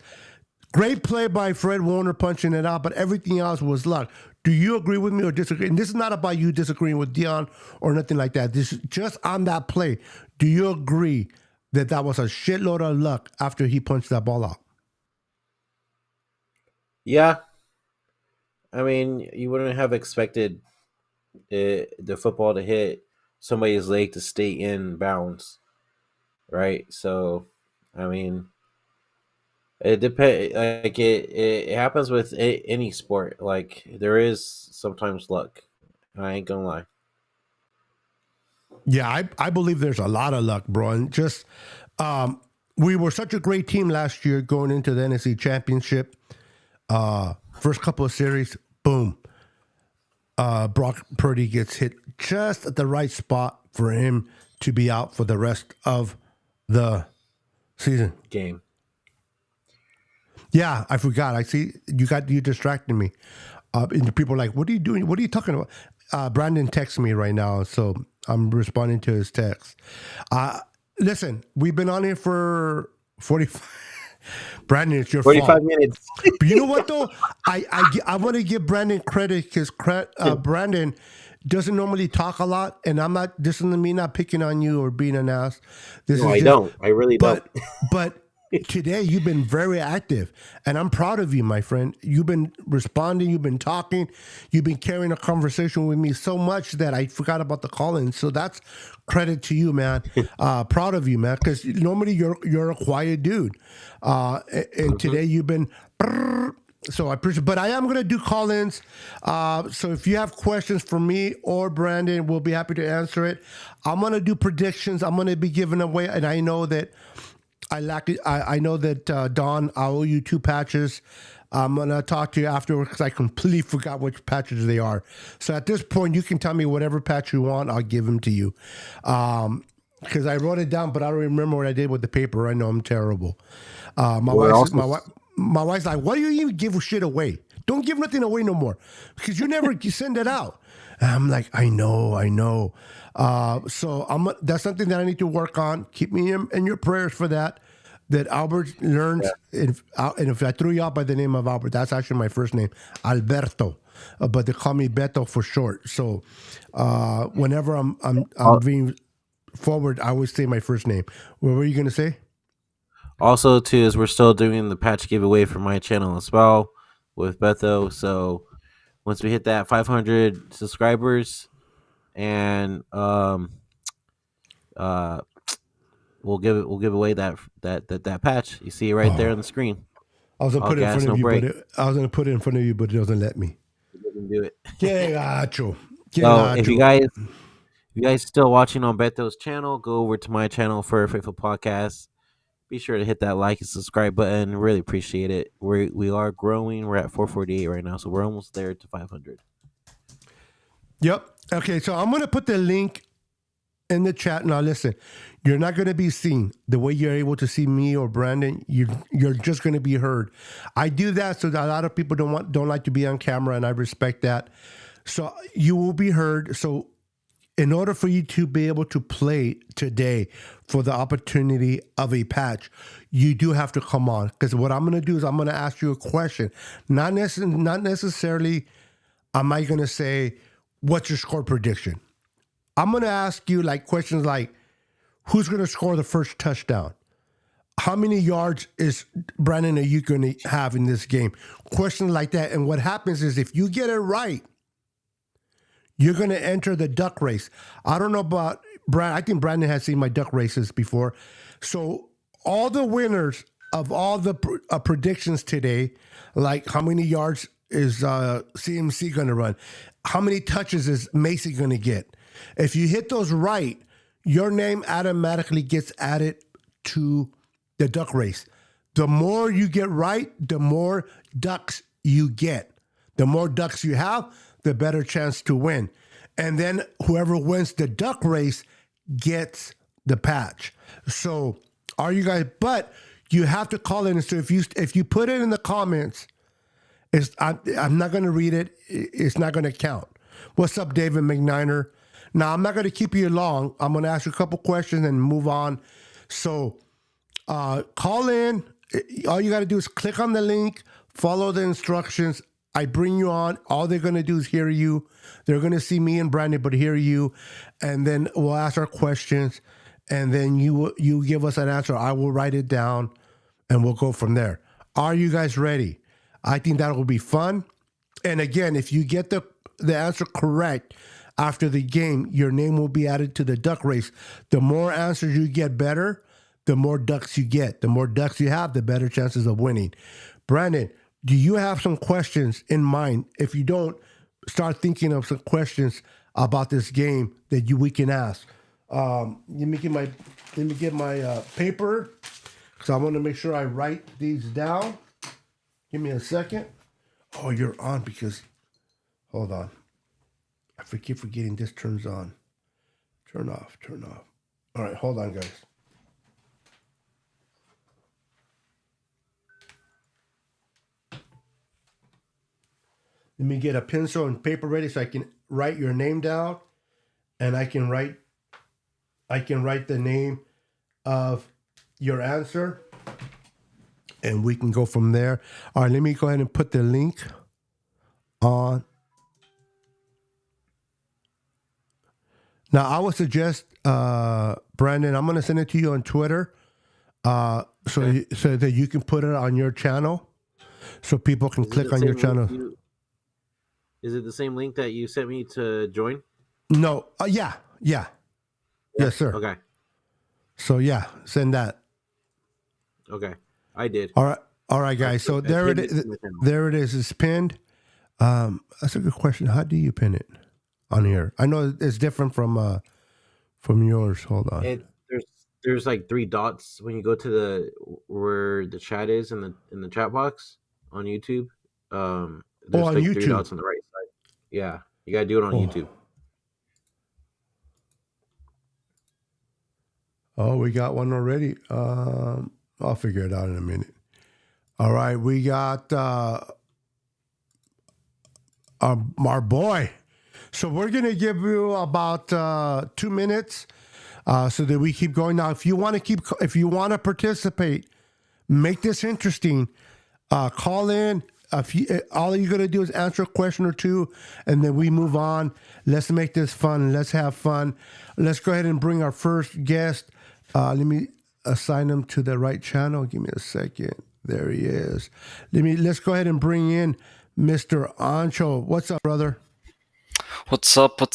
Great play by Fred Warner punching it out, but everything else was luck. Do you agree with me or disagree? And this is not about you disagreeing with Dion or nothing like that. This is just on that play. Do you agree that that was a shitload of luck after he punched that ball out? Yeah, I mean, you wouldn't have expected the football to hit somebody's leg to stay in bounds, right? So, I mean, it depends. Like it happens with any sport. Like there is sometimes luck. I ain't gonna lie. Yeah, I believe there's a lot of luck, bro. And just we were such a great team last year going into the NFC Championship. First couple of series, boom. Brock Purdy gets hit just at the right spot for him to be out for the rest of the season. Game. Yeah, I forgot. I see you distracted me. And the people are like, what are you doing? What are you talking about? Brandon texts me right now, so I'm responding to his text. Listen, we've been on here for 45. Brandon, it's your 45 fault. minutes. But you know what though? I want to give Brandon credit because Brandon doesn't normally talk a lot, and I'm not. This isn't me not picking on you or being an ass. This No, is I just, don't. I really don't. But today you've been very active, and I'm proud of you, my friend. You've been responding. You've been talking. You've been carrying a conversation with me so much that I forgot about the call-in. So that's credit to you, man. Proud of you, man. Because normally you're a quiet dude, and today you've been. So I appreciate, but I am going to do call-ins. So if you have questions for me or Brandon, we'll be happy to answer it. I'm going to do predictions. I'm going to be giving away, and I know that I lack it. I know that Don, I owe you 2 patches. I'm going to talk to you afterwards because I completely forgot which patches they are. So at this point, you can tell me whatever patch you want. I'll give them to you. Because I wrote it down, but I don't remember what I did with the paper. I know I'm terrible. My wife's like, why do you even give shit away? Don't give nothing away no more. Because you never send it out. And I'm like, I know. So that's something that I need to work on. Keep me in your prayers for that. That Albert learns. Yeah. And if I threw you out by the name of Albert, that's actually my first name, Alberto. But they call me Beto for short. So whenever I'm being forward, I always say my first name. What were you going to say? Also, too, is we're still doing the patch giveaway for my channel as well with Beto. So once we hit that 500 subscribers, and we'll give away that patch. You see it right there on the screen. I was gonna put it in front of you, I was gonna put it in front of you, but it doesn't let me. It doesn't do it. Gacho. So if you guys still watching on Beto's channel, go over to my channel for Faithful Podcast. Be sure to hit that like and subscribe button. Really appreciate it. We are growing. We're at 448 right now, so we're almost there to 500. Yep. Okay, so I'm going to put the link in the chat. Now, listen, you're not going to be seen the way you're able to see me or Brandon. You're just going to be heard. I do that so that a lot of people don't like to be on camera, and I respect that. So you will be heard. So in order for you to be able to play today for the opportunity of a patch, you do have to come on. Because what I'm going to do is I'm going to ask you a question. Not necessarily am I going to say, what's your score prediction? I'm going to ask you like questions like, who's going to score the first touchdown? How many yards is Brandon are you going to have in this game? Questions like that. And what happens is if you get it right, you're going to enter the duck race. I don't know about Brandon. I think Brandon has seen my duck races before. So all the winners of all the predictions today, like how many yards is CMC going to run? How many touches is Macy going to get? If you hit those right, your name automatically gets added to the duck race. The more you get right, the more ducks you get. The more ducks you have, the better chance to win. And then whoever wins the duck race gets the patch. So are you guys, but you have to call in. So if you put it in the comments, I'm not going to read it. It's not going to count. What's up, David McNiner? Now, I'm not going to keep you long. I'm going to ask you a couple questions and move on. So call in. All you got to do is click on the link, follow the instructions, I bring you on. All they're going to do is hear you. They're going to see me and Brandon, but hear you. And then we'll ask our questions. And then you give us an answer. I will write it down and we'll go from there. Are you guys ready? I think that will be fun. And again, if you get the answer correct after the game, your name will be added to the duck race. The more answers you get better, the more ducks you get. The more ducks you have, the better chances of winning. Brandon, do you have some questions in mind? If you don't, start thinking of some questions about this game that we can ask. Let me get my paper because I want to make sure I write these down. Give me a second. Oh, you're on because, hold on. I keep forgetting this turns on. Turn off. All right, hold on, guys. Let me get a pencil and paper ready so I can write your name down, and I can write the name of your answer, and we can go from there. All right, let me go ahead and put the link on. Now, I would suggest, Brandon, I'm going to send it to you on Twitter, so that you can put it on your channel, so people can click on your channel. Is it the same link that you sent me to join? No. Yeah. Yes, sir. Okay. So yeah, send that. Okay, I did. All right, guys. So there it is. There it is. It's pinned. That's a good question. How do you pin it on here? I know it's different from yours. Hold on. There's like 3 dots when you go to where the chat is in the chat box on YouTube. There's on like YouTube. 3 dots on the right side. Yeah, you gotta do it on YouTube. Oh, we got one already. I'll figure it out in a minute. All right, we got our boy. So we're gonna give you about 2 minutes so that we keep going. Now, if you want to participate, make this interesting. Call in. All you're going to do is answer a question or two, and then we move on. Let's make this fun. Let's have fun. Let's go ahead and bring our first guest. Let me assign him to the right channel. Give me a second. There he is. Let's go ahead and bring in Mr. Ancho. What's up, brother? What's up? What's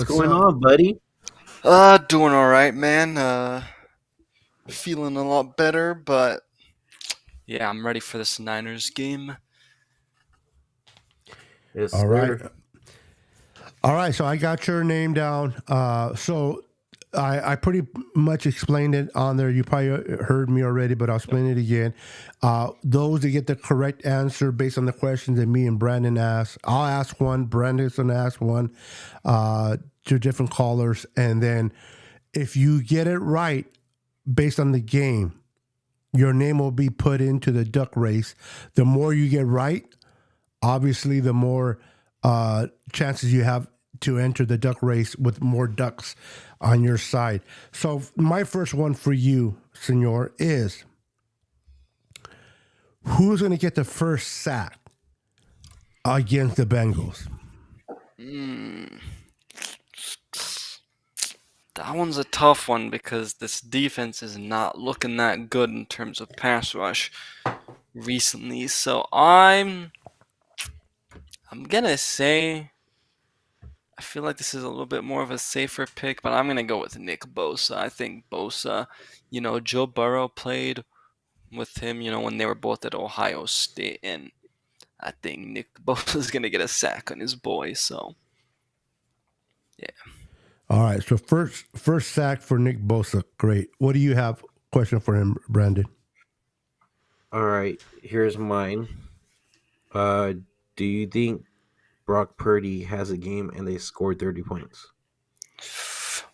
going on, buddy? Doing all right, man. Feeling a lot better, but yeah, I'm ready for this Niners game. Yes, all right. sir. All right, so I got your name down. So I pretty much explained it on there. You probably heard me already, but I'll explain it again. Those that get the correct answer based on the questions that me and Brandon ask, I'll ask one, Brandon's going to ask one, 2 different callers. And then if you get it right based on the game, your name will be put into the duck race. The more you get right, obviously, the more chances you have to enter the duck race with more ducks on your side. So my first one for you, Senor, is who's going to get the first sack against the Bengals? That one's a tough one because this defense is not looking that good in terms of pass rush recently. So I'm gonna say I feel like this is a little bit more of a safer pick, but I'm gonna go with Nick Bosa. I think Bosa, Joe Burrow played with him, when they were both at Ohio State, and I think Nick Bosa is gonna get a sack on his boy. So yeah. All right, so first sack for Nick Bosa. Great. What do you have? Question for him, Brandon. All right, here's mine. Do you think Brock Purdy has a game and they scored 30 points?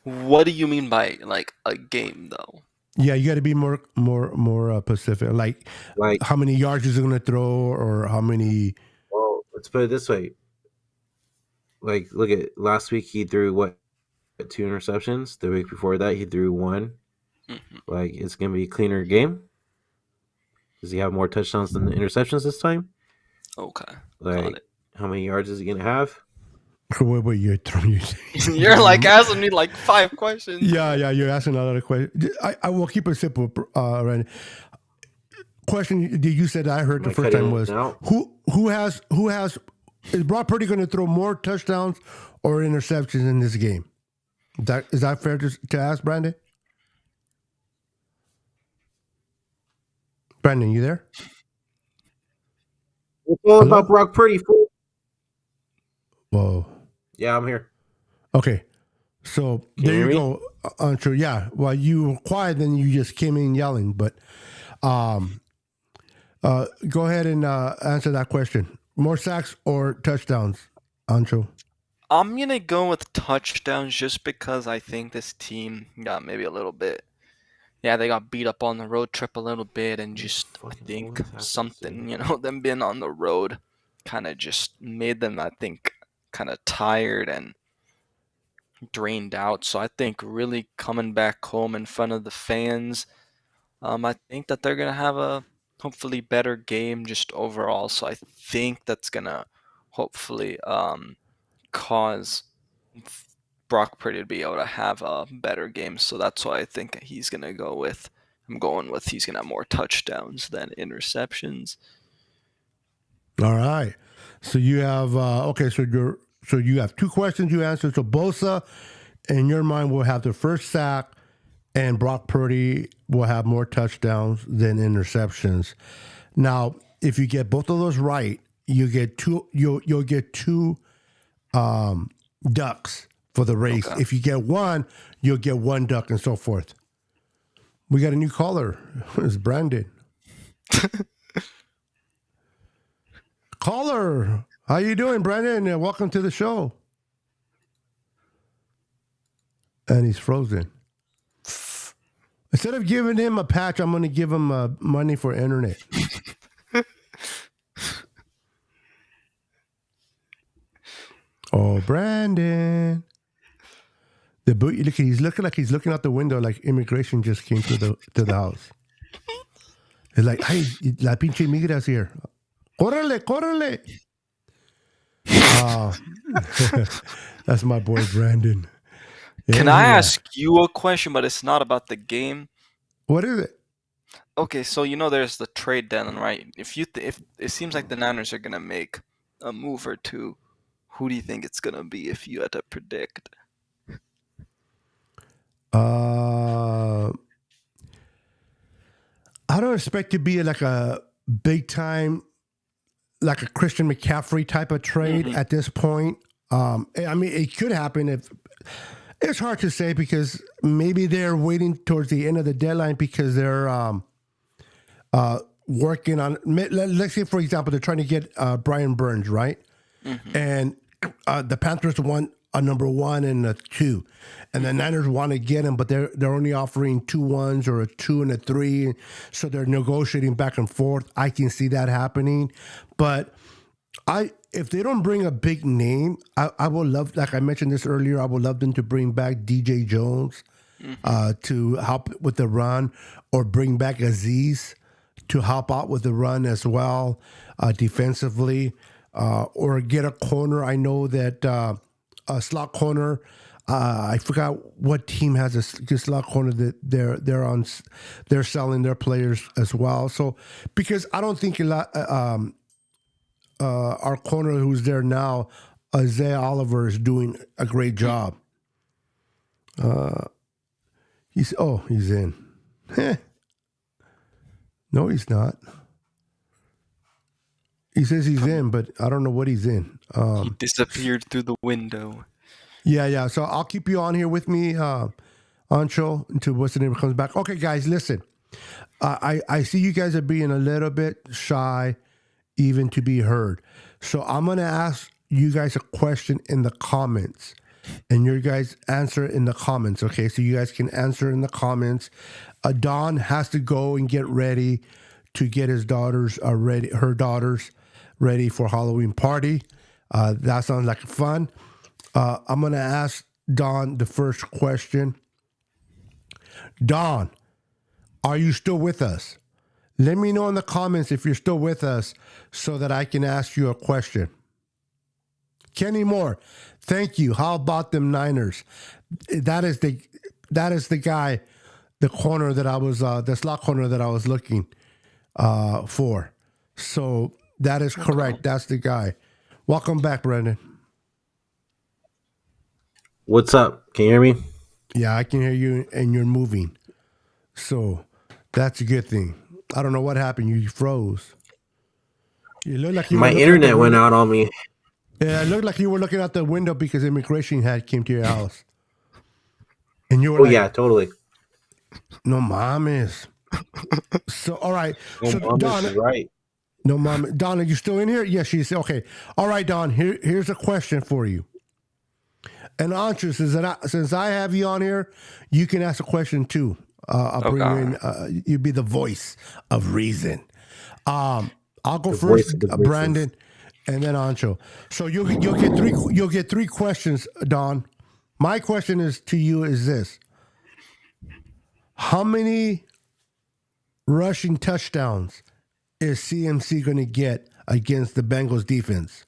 What do you mean by like a game, though? Yeah, you got to be more specific. Like how many yards is he going to throw, or how many? Well, let's put it this way. Like, look at last week. He threw 2 interceptions. The week before that, he threw 1. Mm-hmm. Like, it's gonna be a cleaner game. Does he have more touchdowns than the interceptions this time? Okay, got Like, it. how many yards is he gonna have? Wait, you're throwing. You're like asking me like 5 questions. Yeah, you're asking a lot of questions. I will keep it simple, Randy. Question you said I heard Am the I first time cutting was out? who has is Brock Purdy going to throw more touchdowns or interceptions in this game? Is that fair to ask, Brandon? Brandon, you there? It's all Hello? about Brock Purdy. Fool. Whoa. Yeah, I'm here. Okay. So Can there you you hear me? go, Ancho. Yeah. Well, you were quiet, then you just came in yelling. But go ahead and answer that question. More sacks or touchdowns, Ancho? I'm gonna go with touchdowns just because I think this team got maybe a little bit. Yeah, they got beat up on the road trip a little bit, and What the just I fucking think hell is happening, something, them being on the road, kind of just made them, I think, kind of tired and drained out. So I think really coming back home in front of the fans, I think that they're gonna have a hopefully better game just overall. So I think that's gonna hopefully cause Brock Purdy to be able to have a better game. So that's why I think he's gonna go with. I'm going with he's gonna have more touchdowns than interceptions. All right. So you have okay. So you have two questions you answered. So Bosa, in your mind, will have the first sack, and Brock Purdy will have more touchdowns than interceptions. Now, if you get both of those right, you get two. You'll get two ducks for the race. Okay. If you get one, you'll get one duck, and so forth. We got a new caller. It's Brandon. Caller, how you doing, Brandon? Welcome to the show. And he's frozen. Instead of giving him a patch, I'm going to give him money for internet. Oh, Brandon. Look, he's looking like he's looking out the window like immigration just came to the house. It's like, hey, la pinche migra's here. Córrele, córrele. That's my boy Brandon. Can I Yeah. ask you a question, but it's not about the game? What is it? Okay, so there's the trade deadline, right? If it seems like the Niners are gonna make a move or two, who do you think it's gonna be if you had to predict? I don't expect to be like a big time, like a Christian McCaffrey type of trade at this point. I mean, it could happen. If it's hard to say because maybe they're waiting towards the end of the deadline because they're working on. Let's say, for example, they're trying to get Brian Burns, right? And the Panthers want a number 1 and a 2, and the Niners want to get him, but they're only offering 2 1s or a 2 and a 3, so they're negotiating back and forth. I can see that happening, but if they don't bring a big name, I would love, like I mentioned this earlier, I would love them to bring back DJ Jones to help with the run, or bring back Aziz to help out with the run as well, defensively, or get a corner. I know that a slot corner. I forgot what team has a good slot corner that they're selling their players as well. So because I don't think a lot. Our corner who's there now, Isaiah Oliver, is doing a great job. He's in. No, he's not. He says he's in, but I don't know what he's in. He disappeared through the window. Yeah. So I'll keep you on here with me, Ancho, until what's the name comes back. Okay, guys, listen. I see you guys are being a little bit shy, even to be heard. So I'm going to ask you guys a question in the comments, and you guys answer in the comments. Okay, so you guys can answer in the comments. Don has to go and get ready to get his daughters her daughters ready for Halloween party. That sounds like fun. I'm going to ask Don the first question. Don, are you still with us? Let me know in the comments if you're still with us so that I can ask you a question. Kenny Moore, thank you. How about them Niners? That is the guy, the corner that I was, the slot corner that I was looking for. So that is correct. That's the guy. Welcome back, Brendan. What's up? Can you hear me? Yeah, I can hear you, and you're moving. So that's a good thing. I don't know what happened. You froze. You look like you My were looking out the internet went window. out on me. Yeah, it looked like you were looking out the window because immigration came to your house. And you were Oh like, yeah, totally. no mames. So, all right. Oh, So, Mom, Don, this is right. no mom. Don, are you still in here? Yes, she's okay. All right, Don, here's a question for you. And Antra, since I have you on here, you can ask a question too. I'll bring you in. You'll be the voice of reason. I'll go The voice first, of the voices. Brandon, and then Ancho. So you'll get three questions, Don. My question is to you is this: how many rushing touchdowns is CMC going to get against the Bengals defense?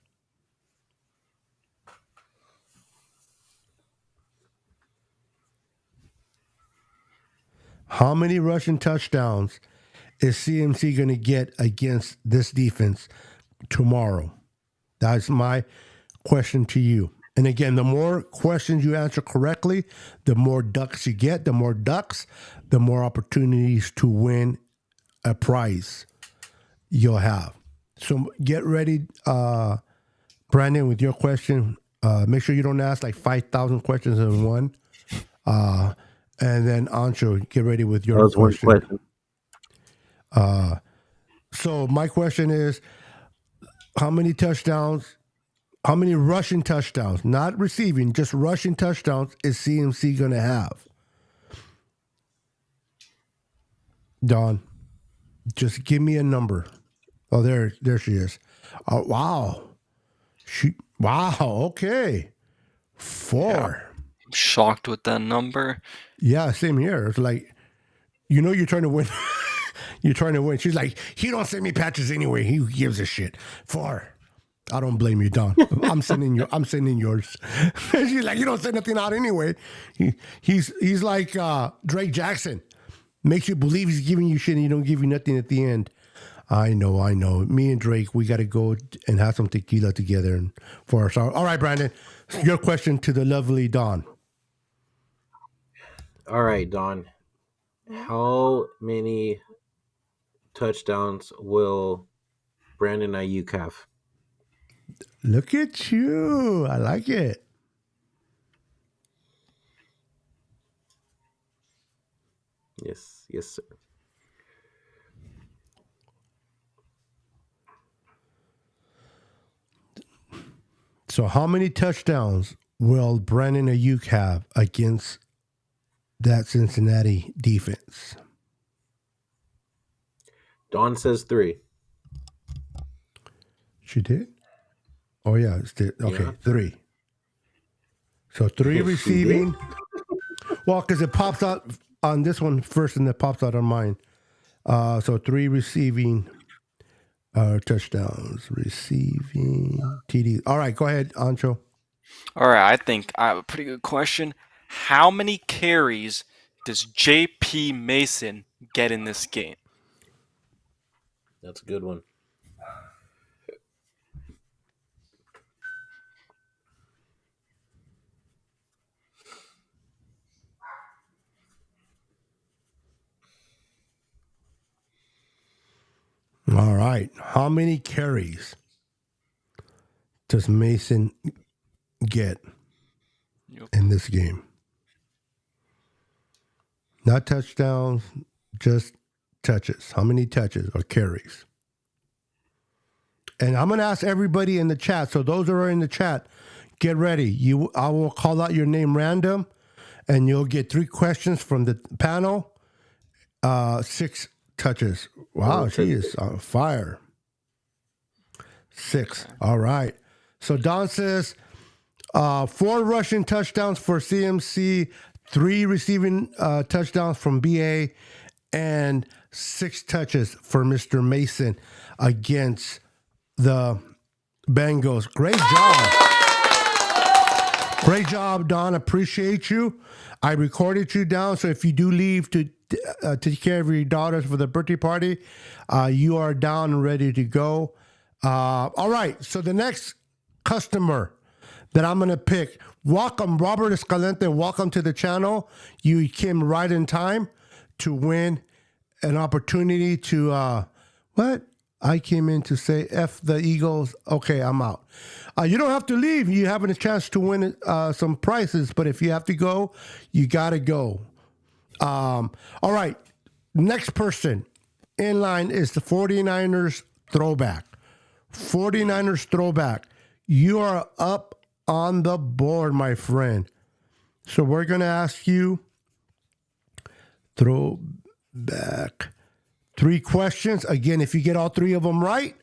How many rushing touchdowns is CMC going to get against this defense tomorrow? That's my question to you. And again, the more questions you answer correctly, the more ducks you get. The more ducks, the more opportunities to win a prize you'll have. So get ready, Brandon, with your question. Make sure you don't ask like 5,000 questions in one. And then Ancho, get ready with your That was one question. question. So my question is, how many rushing touchdowns, not receiving, just rushing touchdowns is CMC going to have? Don, just give me a number. Oh, there she is. Oh, wow. Wow, okay. 4. Yeah. I'm shocked with that number. Yeah, same here. It's like, you're trying to win. You're trying to win. She's like, he don't send me patches anyway. He gives a shit. 4. I don't blame you, Don. I'm sending yours. She's like, you don't send nothing out anyway. He's like Drake Jackson. Makes you believe he's giving you shit and he don't give you nothing at the end. I know. Me and Drake, we got to go and have some tequila together and for our sorrow. All right, Brandon, your question to the lovely Don. All right, Don. How many touchdowns will Brandon Ayuk have? Look at you. I like it. Yes, sir. So how many touchdowns will Brandon Ayuk have against that Cincinnati defense? Don says 3. She did? Oh, yeah. Okay, Yeah. 3. So 3 She receiving. Well, because it pops out on this one first and it pops out on mine. So 3 receiving touchdowns. Receiving TD. All right, go ahead, Ancho. All right, I think I have a pretty good question. How many carries does J.P. Mason get in this game? That's a good one. All right. How many carries does Mason get in this game? Not touchdowns, just touches. How many touches or carries? And I'm going to ask everybody in the chat. So those that are in the chat, get ready. I will call out your name random, and you'll get 3 questions from the panel. 6 touches. Wow, she is on fire. 6. Okay. All right. So Don says 4 rushing touchdowns for CMC, 3 receiving touchdowns from BA, and 6 touches for Mr. Mason against the Bengals. Great job. Great job, Don. Appreciate you. I recorded you down, so if you do leave to take care of your daughters for the birthday party, you are down and ready to go. All right, so the next customer that I'm going to pick, welcome, Robert Escalante. Welcome to the channel. You came right in time to win an opportunity to, what? I came in to say F the Eagles. Okay, I'm out. You don't have to leave. You have a chance to win some prizes, but if you have to go, you got to go. All right. Next person in line is the 49ers throwback. 49ers throwback. You are up on the board, my friend. So we're going to ask you throwback. 3 questions. Again, if you get all 3 of them right,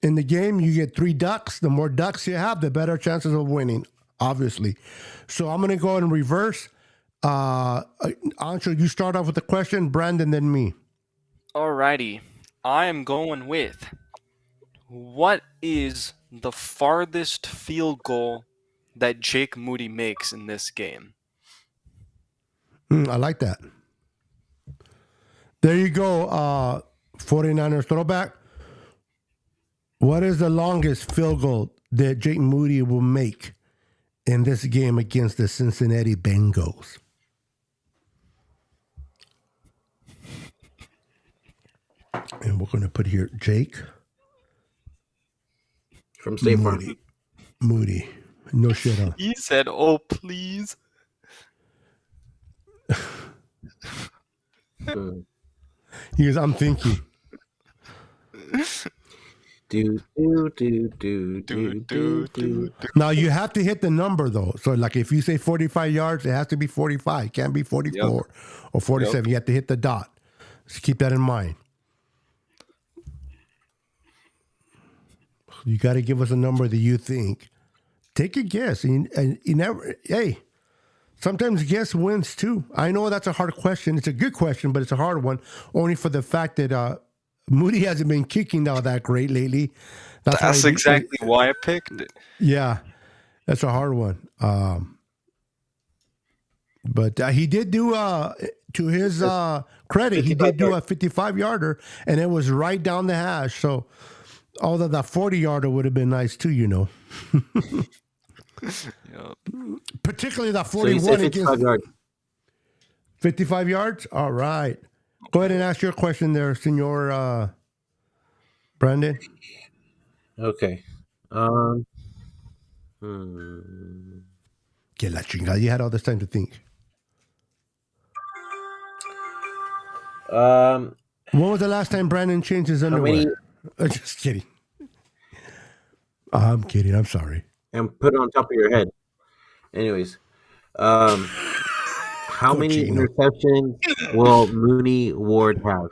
in the game, you get 3 ducks. The more ducks you have, the better chances of winning, obviously. So I'm going to go in reverse. Ancho, you start off with the question, Brandon, then me. Alrighty. I am going with, what is the farthest field goal that Jake Moody makes in this game? I like that. There you go, 49ers throwback. What is the longest field goal that Jake Moody will make in this game against the Cincinnati Bengals? And we're going to put here Jake From State Farm. Moody. No shit, huh? He said, "Oh, please." He goes, I'm thinking. Do. Now you have to hit the number though. So like if you say 45 yards, it has to be 45. It can't be 44 or 47. You have to hit the dot. So keep that in mind. You got to give us a number that you think. Take a guess. And you never, hey, sometimes guess wins too. I know that's a hard question. It's a good question, but it's a hard one. Only for the fact that Moody hasn't been kicking all that great lately. That's exactly why I picked it. Yeah, that's a hard one. But he did do, to his credit, he did do a 55-yarder, and it was right down the hash. So, although that 40-yarder would have been nice too, you know. Yep. Particularly that So 41 55 against yards. 55 yards. All right. Go ahead and ask your question there, Senor Brandon. Okay. Que la chingada. You had all this time to think. When was the last time Brandon changed his underwear? Just kidding. I'm kidding. I'm sorry. And put it on top of your head. Anyways, how many interceptions will Mooney Ward have?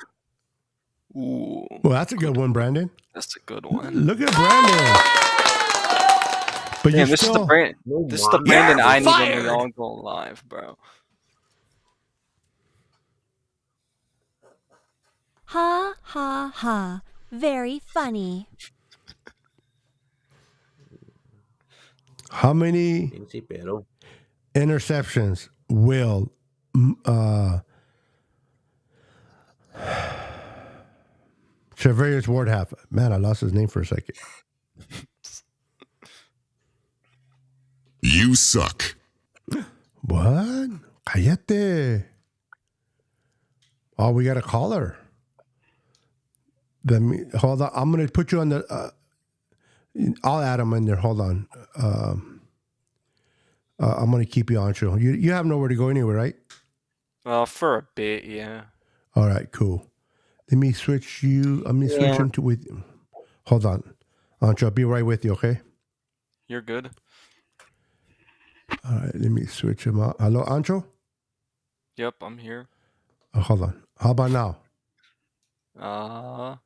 Ooh, Well, that's a good one, Brandon. that's a good one. Look at Brandon. But Damn, you this still, is the Brandon I need when we all go live, bro. Ha ha ha. Very funny. how many interceptions will Treverius Ward have? Man, I lost his name for a second. You suck. What? Cállate. Oh, we got a caller. Let me hold on. I'm going to put you on the. I'll add him in there. Hold on. I'm going to keep you on show. You have nowhere to go anywhere, right? For a bit, yeah. All right, cool. Let me switch you. I'm going to switch him to with. Hold on, Ancho. I'll be right with you. Okay. You're good. All right. Let me switch him out. Hello, Ancho. Yep, I'm here. Hold on. How about now? I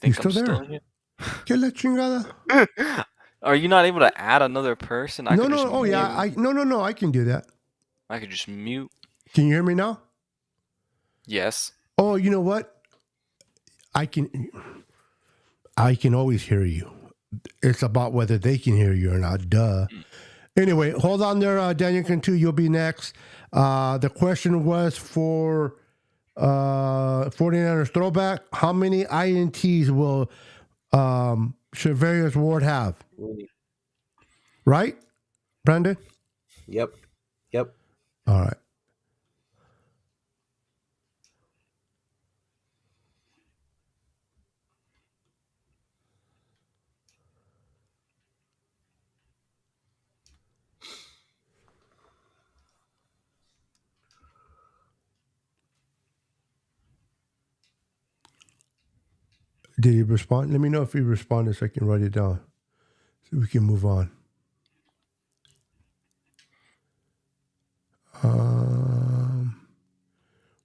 think still I'm there? still here. Que la chingada. Are you not able to add another person? No. Oh yeah. No. I can do that. I could just mute. Can you hear me now? Yes. Oh, you know what? I can always hear you. It's about whether they can hear you or not. Duh. Anyway, hold on there, Daniel Cantu. You'll be next. The question was for 49ers throwback. How many INTs will Shavarius Ward have? Right, Brandon? Yep. All right. Did he respond? Let me know if he responded so I can write it down so we can move on.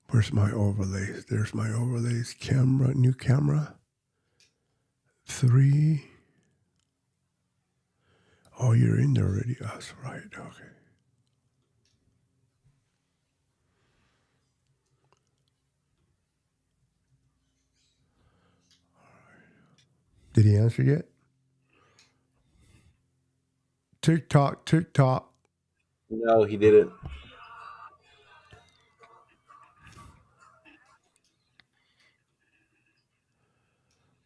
Where's my overlays? There's my overlays. Camera, new camera. 3. Oh, you're in there already. That's right. Okay. Did he answer yet? TikTok. No, he didn't.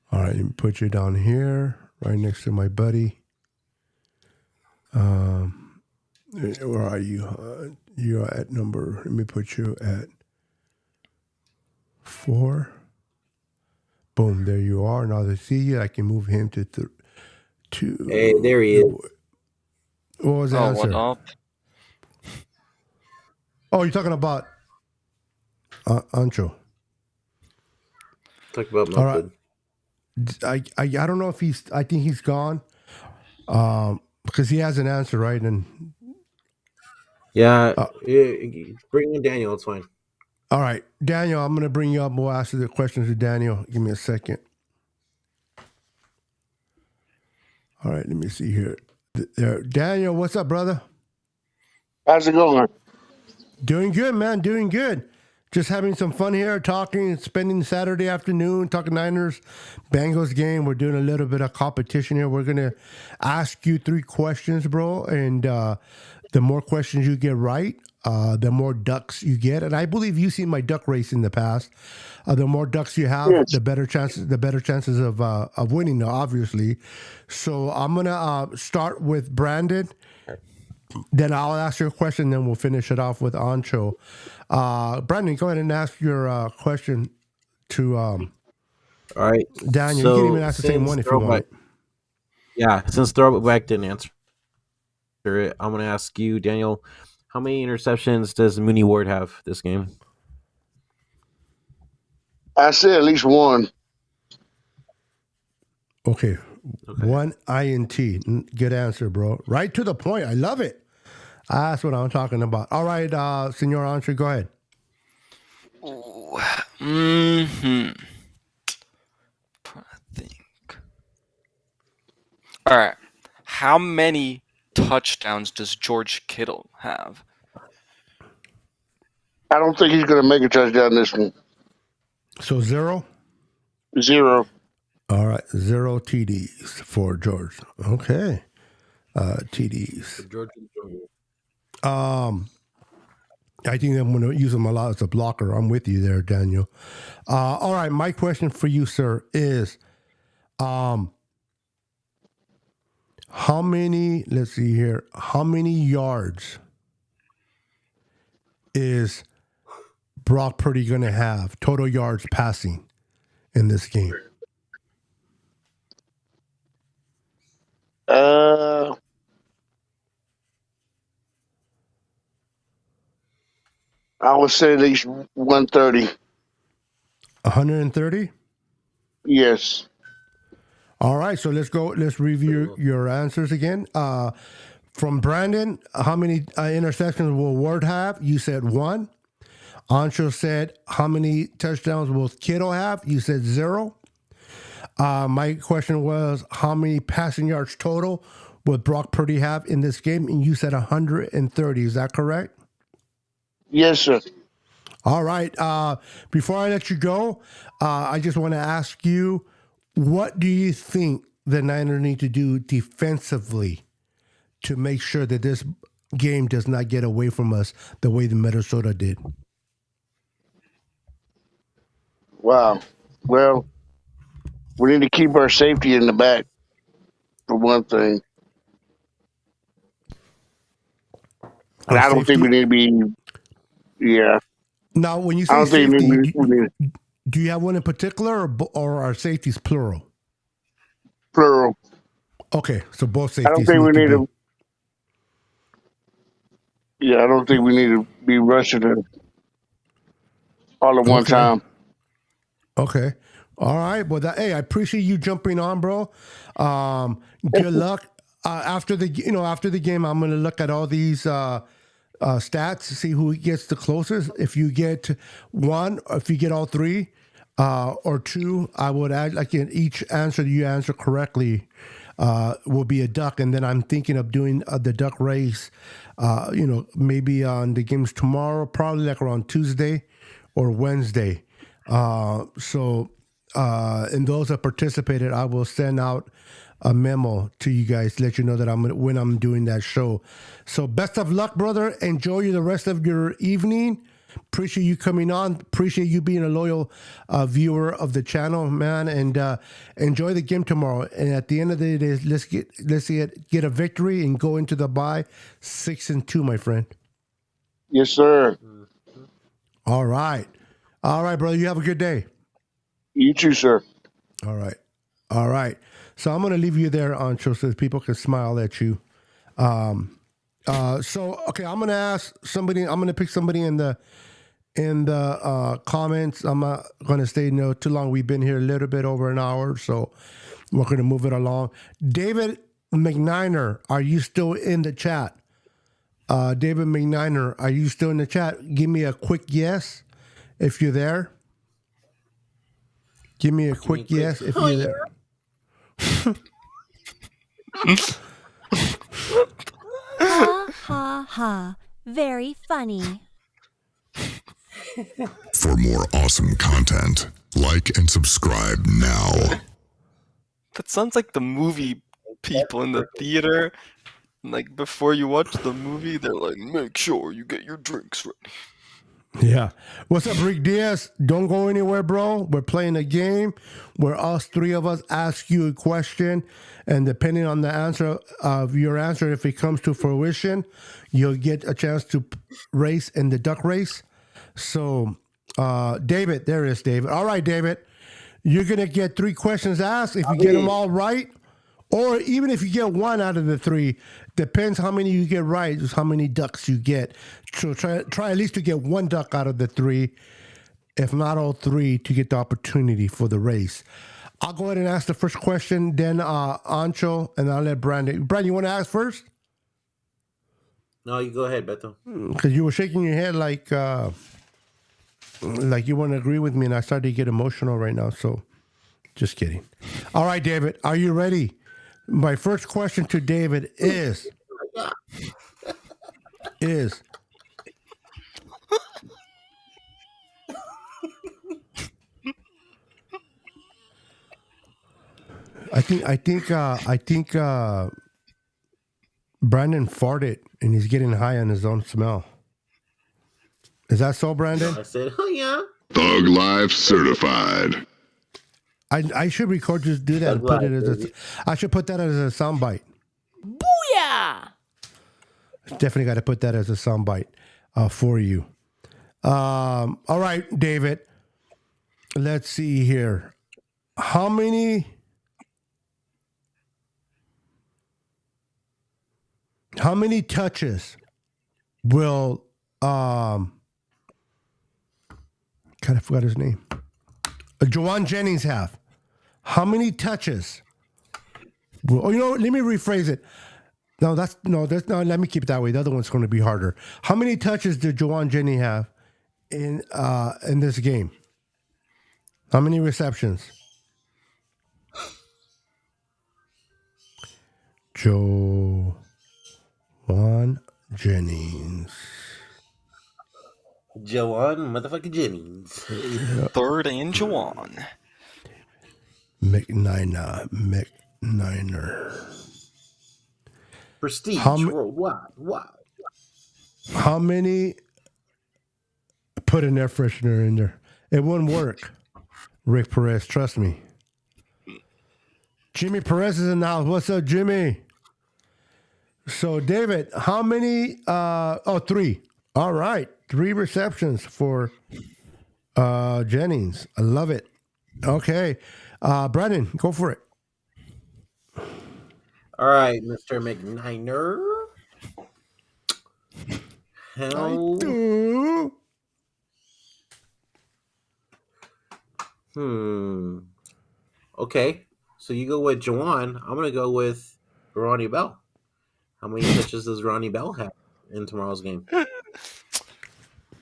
All right, let me put you down here, right next to my buddy. Where are you? You're at number. Let me put you at 4. Boom, there you are. Now that I see you, I can move him to 2. Hey, there he is. What was the answer? What up? Oh, you're talking about Ancho. Talk about All right. Milford. I don't know if I think he's gone. Because he has an answer, right? And Yeah, bring in Daniel. It's fine. all right, Daniel, I'm gonna bring you up. We'll ask the questions to Daniel. Give me a second. All right, let me see here. Daniel, what's up, brother? How's it going? Doing good, man. Doing good. Just having some fun here, talking, spending Saturday afternoon, talking Niners, Bengals game. We're doing a little bit of competition here. We're going to ask you 3 questions, bro. And the more questions you get right, the more ducks you get. And I believe you've seen my duck race in the past. The more ducks you have, Yes. the better chances of winning, obviously. So I'm going to start with Brandon. Then I'll ask you a question, then we'll finish it off with Ancho. Brandon, go ahead and ask your question to All right, Daniel. You can even ask the same one if you want. Yeah, since Throwback didn't answer it, I'm going to ask you, Daniel. How many interceptions does Mooney Ward have this game? I said at least one. Okay. 1 INT. Good answer, bro. Right to the point. I love it. That's what I'm talking about. All right, Senor Ancho, go ahead. I think. All right. How many touchdowns does George Kittle have? I don't think he's going to make a touchdown this one. So 0? 0. All right. 0 TDs for George. Okay. TDs. George. I think I'm going to use him a lot as a blocker. I'm with you there, Daniel. All right, my question for you, sir, is how many, let's see here, how many yards is Brock Purdy going to have, total yards passing in this game? I would say at least 130. 130? Yes. All right, so let's review your answers again. From Brandon, how many interceptions will Ward have? You said 1. Ancho said, how many touchdowns will Kittle have? You said 0. My question was, how many passing yards total would Brock Purdy have in this game? And you said 130. Is that correct? Yes, sir. All right. Before I let you go, I just want to ask you, what do you think the Niners need to do defensively to make sure that this game does not get away from us the way the Minnesota did? Wow. Well, we need to keep our safety in the back for one thing, and Our I don't think we safety. need to be. Yeah, Now, when you I say don't think safety, we need do you have one in particular, or are safeties plural? plural. Okay, so both I don't safeties think we need to need be. to. Yeah, I don't think we need to be rushing it all at one Okay. time. Okay. All right. Well, hey, I appreciate you jumping on, bro. Good luck. After the game, I'm gonna look at all these stats, see who gets the closest. If you get one, or if you get all three, or two, I would add, like, in each answer you answer correctly, will be a duck. And then I'm thinking of doing the duck race. Maybe on the games tomorrow, probably like around Tuesday or Wednesday. And those that participated, I will send out a memo to you guys to let you know that when I'm doing that show. So best of luck, brother. Enjoy the rest of your evening. Appreciate you coming on. Appreciate you being a loyal viewer of the channel, man. And enjoy the game tomorrow. And at the end of the day, let's get a victory and go into the bye 6-2, my friend. Yes, sir. All right, brother. You have a good day. You too, sir. All right. So I'm going to leave you there, Ancho, so that people can smile at you. Okay, I'm going to ask somebody. I'm going to pick somebody in the comments. I'm not going to stay too long. We've been here a little bit over an hour, so we're going to move it along. David McNiner, are you still in the chat? David McNiner, are you still in the chat? Give me a quick yes if you're there. Give me a quick yes if you're there. Ha ha ha. Very funny. For more awesome content, like and subscribe now. That sounds like the movie people in the theater. Like before you watch the movie, they're like, make sure you get your drinks ready. Yeah. What's up, Rick Diaz? Don't go anywhere, bro. We're playing a game where three of us ask you a question, and depending on the answer of your answer, if it comes to fruition, you'll get a chance to race in the duck race. So, David, there is David. All right, David, you're going to get 3 questions asked. If you get them all right, or even if you get 1 out of the 3, depends how many you get right, is how many ducks you get. So try at least to get 1 duck out of the 3, if not all 3, to get the opportunity for the race. I'll go ahead and ask the first question, then Ancho, and I'll let Brandon. Brandon, you want to ask first? No, you go ahead, Beto. Because you were shaking your head like you want to agree with me, and I started to get emotional right now. So, just kidding. All right, David, are you ready? My first question to David is I think Brandon farted and he's getting high on his own smell. Is that so, Brandon? I said, oh yeah. Thug Life certified. I should record, just do that and put it as I should put that as a soundbite. Booyah! Definitely got to put that as a soundbite for you. All right, David. Let's see here. How many touches will God, I forgot his name. Juwan Jennings have? How many touches? Let me rephrase it. No, let me keep it that way. The other one's going to be harder. How many touches did Juwan Jennings have in this game? How many receptions? Juwan Jennings. Joan motherfucking Jimmy's. Third and Jawan. McNiner. Prestige How worldwide. Wow. How many? Put an air freshener in there. It wouldn't work. Rick Perez, trust me. Jimmy Perez is in the house. What's up, Jimmy? So, David, how many? 3. All right. 3 receptions for Jennings. I love it. Okay. Brandon, go for it. All right, Mr. McNiner. How? Do. Okay. So you go with Jawan. I'm gonna go with Ronnie Bell. How many touches does Ronnie Bell have in tomorrow's game?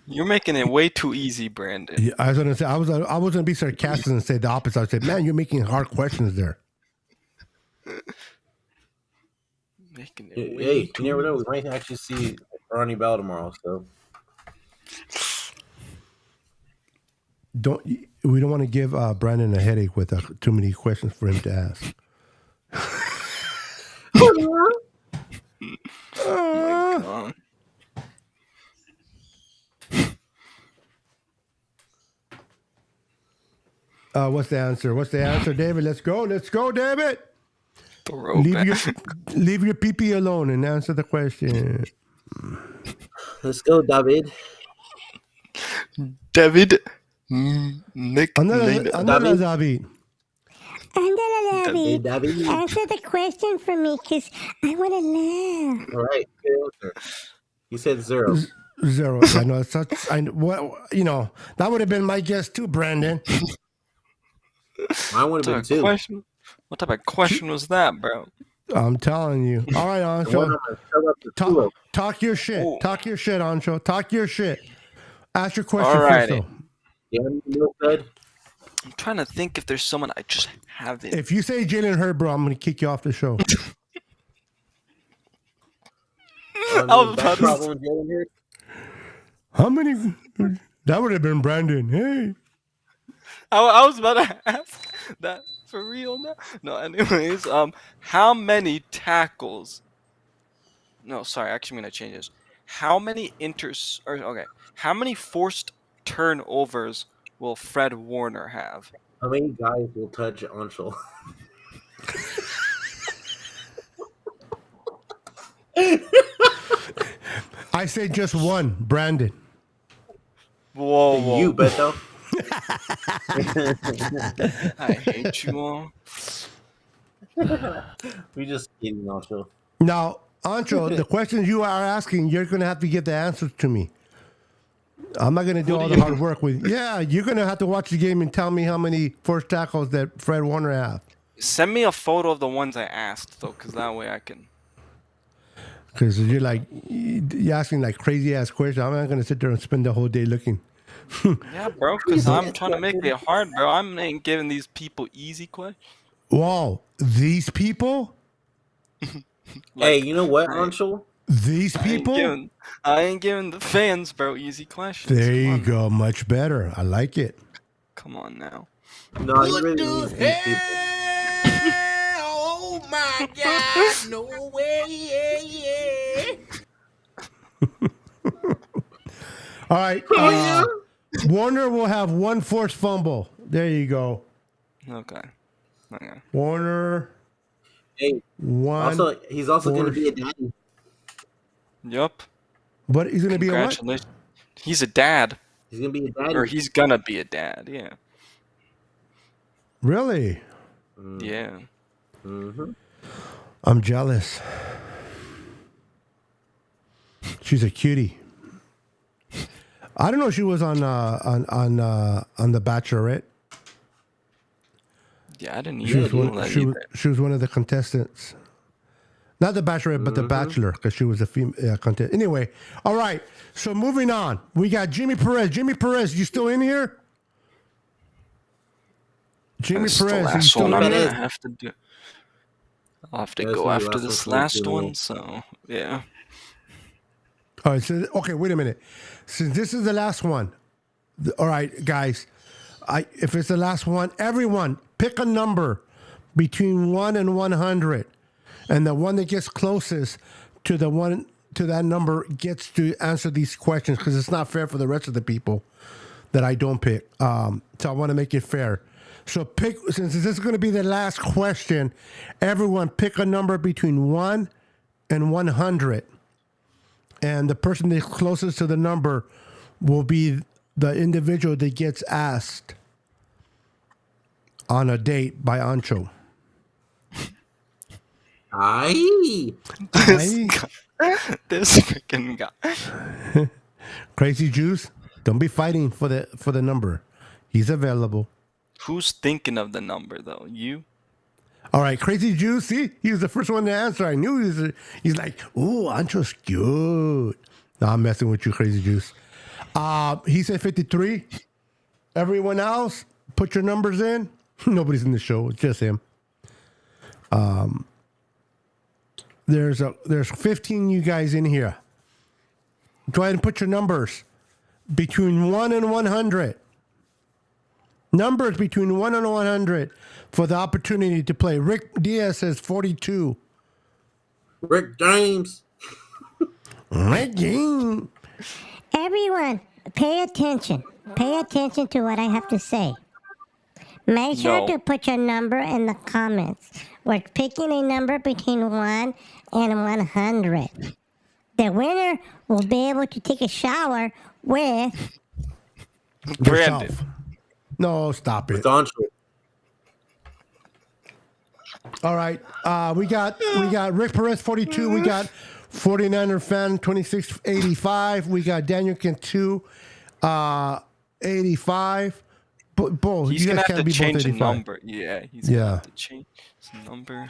You're making it way too easy, Brandon. Yeah, I was gonna say I was gonna be sarcastic and say the opposite. I said, man, you're making hard questions there. Making it Hey, way you too never know. We might actually see Ronnie Bell tomorrow. So We don't want to give Brandon a headache with too many questions for him to ask. easy. What's the answer? What's the answer, David? Let's go, David. Throwback. Leave your pee alone and answer the question. let's go, David. David. Another David. Andala, Hey, David, David. answer the question for me because I want to laugh. All right. Good answer. You said 0. 0. I know it's such. That would have been my guess too, Brandon. Mine would have been 2. What type of question was that, bro? I'm telling you. All right, Ancho. Talk your shit. Ooh. Talk your shit, Ancho. Talk your shit. Ask your question Alrighty. first, though. I'm trying to think if there's someone I just haven't. If you say Jalen Hurd, bro, I'm going to kick you off the show. How many? That would have been Brandon. Hey. I was about to ask that for real now. No, anyways, how many tackles? No, sorry, actually, I'm gonna change this. How many how many forced turnovers will Fred Warner have? How many guys will touch Anshul? I say just one, Brandon. Whoa. You, Beto. I hate you all. We just kidding, Anshul. Now, Ancho, the questions you are asking, you're going to have to give the answers to me. I'm not going to do all the hard work with. Yeah, you're going to have to watch the game and tell me how many forced tackles that Fred Warner have. Send me a photo of the ones I asked, though, because that way I can. Because you're asking like crazy ass questions. I'm not going to sit there and spend the whole day looking. Yeah, bro, because I'm trying to make it hard, bro. I'm ain't giving these people easy questions. Wow, these people? Hey, you know what, Anshul? These people? I ain't giving the fans, bro, easy questions. There you go. Much better. I like it. Come on now. No, you really need these people. Oh my God! No way! All right. Warner will have one forced fumble. There you go. Okay. Warner. Hey, one. He's also going to be a daddy. Yup. But he's going to be a what? Congratulations. He's a dad. He's going to be a daddy. Or he's going to be a dad, yeah. Really? Yeah. Mm-hmm. I'm jealous. She's a cutie. I don't know if she was on The Bachelorette. Yeah, I didn't She even she was one of the contestants. Not The Bachelorette, but The Bachelor, because she was a female contestant. Anyway, all right. So moving on. We got Jimmy Perez. Jimmy Perez, you still in here? Jimmy That's the Perez, last you still one in I'm here? gonna have to do. I'll have to That's go gonna be after the this last last one. one, so yeah. All right. So, okay, wait a minute. Since this is the last one, all right, guys. If it's the last one, everyone pick a number between 1 and 100, and the one that gets closest to that number gets to answer these questions, because it's not fair for the rest of the people that I don't pick. So I want to make it fair. So since this is going to be the last question, everyone pick a number between 1 and 100, and the person that's closest to the number will be the individual that gets asked on a date by Ancho. Aye. This freaking guy. Crazy Juice, don't be fighting for the number. He's available. Who's thinking of the number though? You? All right, Crazy Juice. See, he was the first one to answer. I knew he's like, ooh, Ancho's cute. No, I'm messing with you, Crazy Juice. He said 53. Everyone else, put your numbers in. Nobody's in the show. It's just him. There's 15 you guys in here. Go ahead and put your numbers between 1 and 100. Numbers between 1 and 100 for the opportunity to play. Rick Diaz says 42. Rick James. Rick James. Everyone, pay attention. Pay attention to what I have to say. Make sure to put your number in the comments. We're picking a number between 1 and 100. The winner will be able to take a shower with Brandon. Yourself. No, stop it. With Ancho. All right. We got Rick Perez 42. We got 49er fan 2685. We got Daniel Cantu 85. Both. He's You gonna guys have can't to be change both the 85. number. Yeah, he's gonna have to change his number.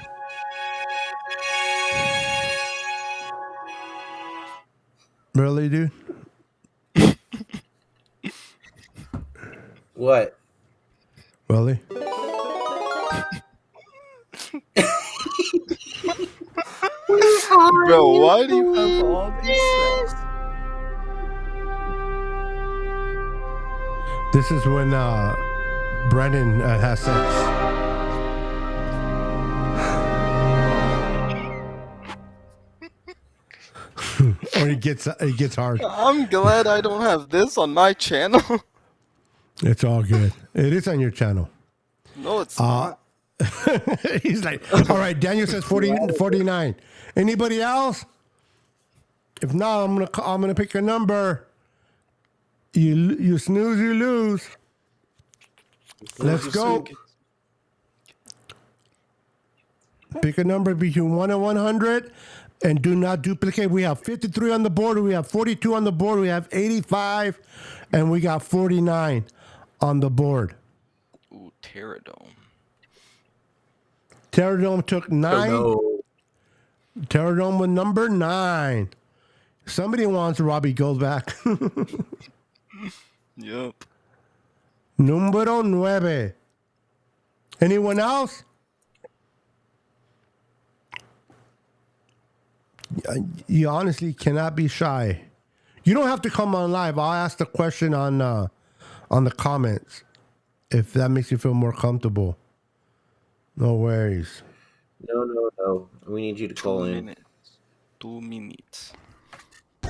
Really, dude? What? Really? Bro, why do you have all these cells? This is when Brandon has sex. Or it gets hard. I'm glad I don't have this on my channel. It's all good. It is on your channel. No, it's not. He's like, all right, Daniel says 49. Anybody else? If not, I'm gonna pick a number. You snooze, you lose. Let's go. Pick a number between 1 and 100, and do not duplicate. We have 53 on the board. We have 42 on the board. We have 85, and we got 49 on the board. Ooh, Pterodome. Pterodome took 9. No. Pterodome with number 9. Somebody wants Robbie Gold back. Yup. Numero 9. Anyone else? You honestly cannot be shy. You don't have to come on live. I'll ask the question on the comments if that makes you feel more comfortable. No worries. No. We need you to call 2 in. minutes. 2 minutes.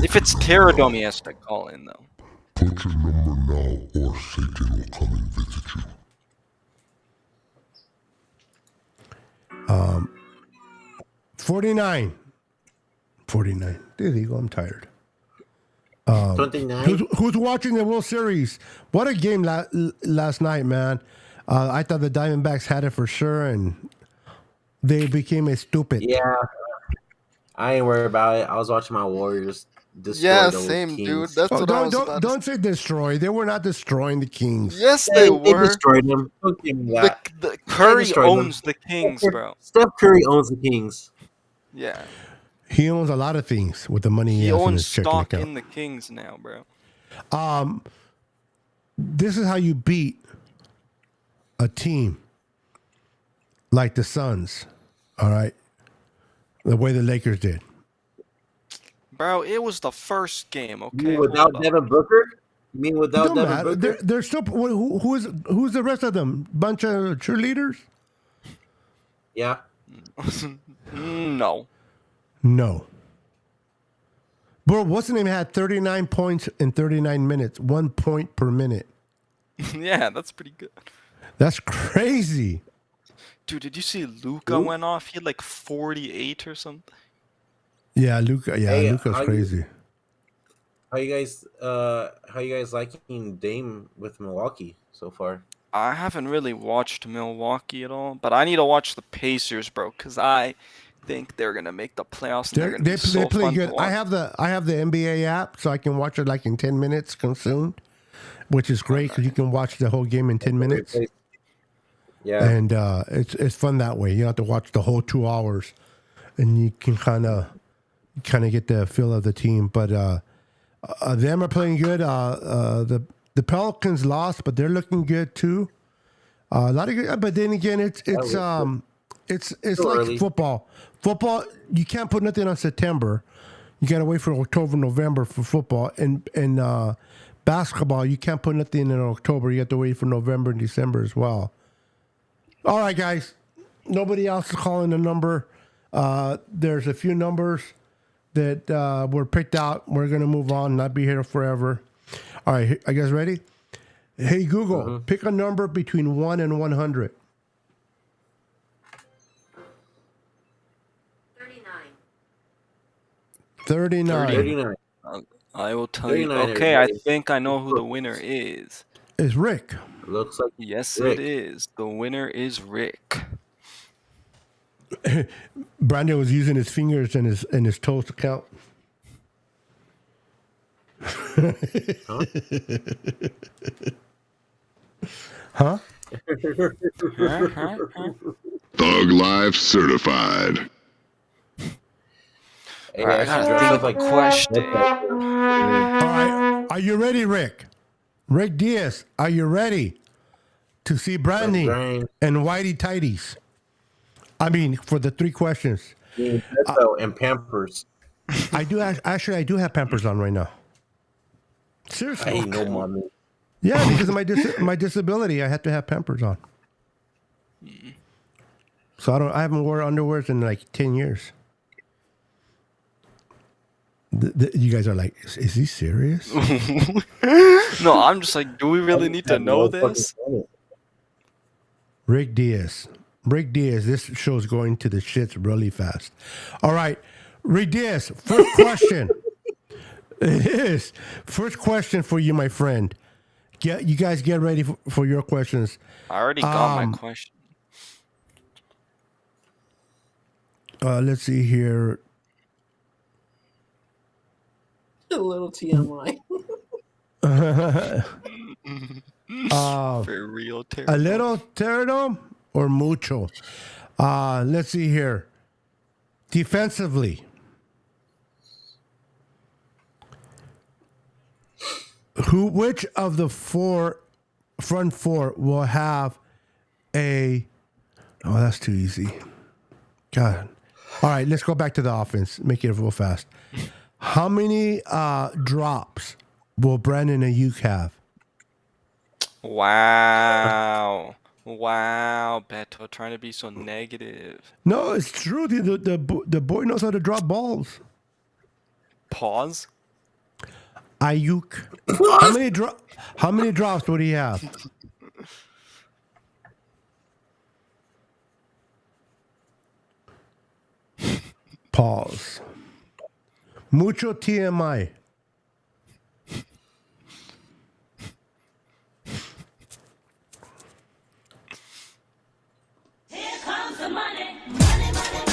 If it's Pterodome, he has to call in though. Put your number now, or Satan will come and visit you. 49. There you go. I'm tired. 29. Who's watching the World Series? What a game last night, man. I thought the Diamondbacks had it for sure, and they became a stupid. Yeah. I ain't worried about it. I was watching my Warriors destroy Yeah, the same Kings. dude. That's what I was about to Don't say destroy. They were not destroying the Kings. Yes, They they were. destroyed them. Don't give me that. The Curry destroyed them. owns the Kings, bro. Steph Curry owns the Kings. Yeah. He owns a lot of things with the money He has in owns his checking stock account. in the Kings now, bro. This is how you beat a team like the Suns. All right, the way the Lakers did. Bro, it was the first game, You okay? mean without Hold up. Devin Booker? You mean without Don't Devin matter. Booker? They're still. Who's the rest of them? Bunch of cheerleaders? Yeah. No. No. Bro, what's the name? Had 39 points in 39 minutes, 1 point per minute. Yeah, that's pretty good. That's crazy. Dude, did you see Luca went off? He had like 48 or something. Yeah, Luca. Yeah, Hey, Luca's crazy. How you guys liking Dame with Milwaukee so far? I haven't really watched Milwaukee at all, but I need to watch the Pacers, bro, because I think they're gonna make the playoffs and they're gonna be so play fun good. to watch. I have the NBA app, so I can watch it like in 10 minutes consumed, which is great because you can watch the whole game in 10 minutes. Yeah. And it's fun that way. You don't have to watch the whole 2 hours, and you can kind of get the feel of the team. But them are playing good. The Pelicans lost, but they're looking good too. A lot of good, but then again, it's like early. football. Football, you can't put nothing on September. You got to wait for October, November for football. And basketball, you can't put nothing in October. You have to wait for November and December as well. All right, guys. Nobody else is calling the number. There's a few numbers that were picked out. We're going to move on, not be here forever. All right, are you guys ready? Hey, Google, pick a number between 1 and 100. 39. 39. I will tell you. 39, Okay, I everybody. think I know who the winner is. It's Rick. Looks like Yes, Rick. it is. The winner is Rick. Brandon was using his fingers and his toes to count. Huh? Thug Life Certified. Hey, All right, I that gotta shit think drives of a question. All right. Are you ready, Rick? Rick Diaz, are you ready to see Brandon Brian. and Whitey Tighties? I mean, for the 3 questions. And Pampers. I do have Pampers on right now. Seriously. I ain't no mommy. Yeah, because of my disability, I have to have Pampers on. So I haven't worn underwears in like 10 years. You guys are like, is he serious? No, I'm just like, do we really need to know this? Rick Diaz, this show's going to the shits really fast. All right, Rick Diaz, first question. It is. First question for you, my friend. You guys get ready for your questions. I already got my question. Let's see here. A little TMI. For real, A terrible. little pterodome or mucho? Let's see here. Defensively. Which of the front four will have a... Oh, that's too easy. God. All right, let's go back to the offense. Make it real fast. How many drops will Brandon Ayuk have? Wow. Wow, Beto, trying to be so negative. No, it's true. The boy knows how to drop balls. Pause. Ayuk. How many drops would he have? Pause. Mucho TMI. Here comes the money. Money, money,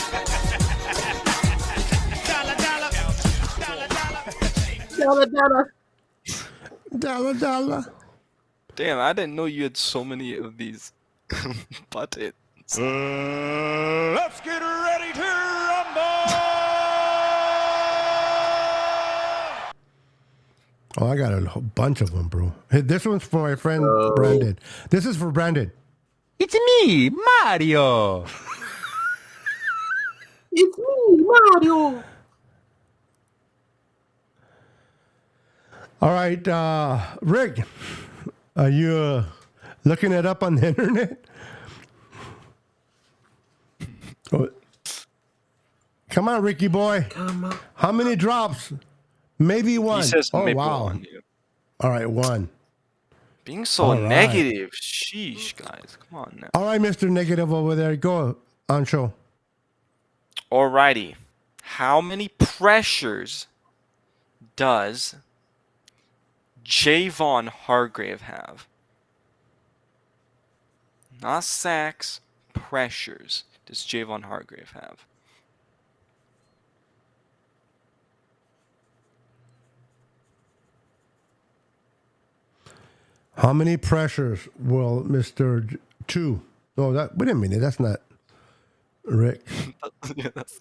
Dollar, dollar. Damn, I didn't know you had so many of these buttons. Let's get ready to rumble! Oh, I got a whole bunch of them, bro. Hey, this one's for my friend Brandon. This is for Brandon. It's me, Mario. It's me, Mario. All right, Rick, are you looking it up on the internet? Oh, come on, Ricky boy. Come on. How many drops? Maybe one. He says Oh, maybe wow. one. Yeah. All right, one. Being so All right. negative. Sheesh, guys. Come on now. All right, Mr. Negative over there. Go on show. Alrighty. How many pressures does Javon Hargrave have? Not sacks, pressures does Javon Hargrave have? How many pressures will Mr. Two? Oh, that wait a minute. That's not Rick. Yeah, that's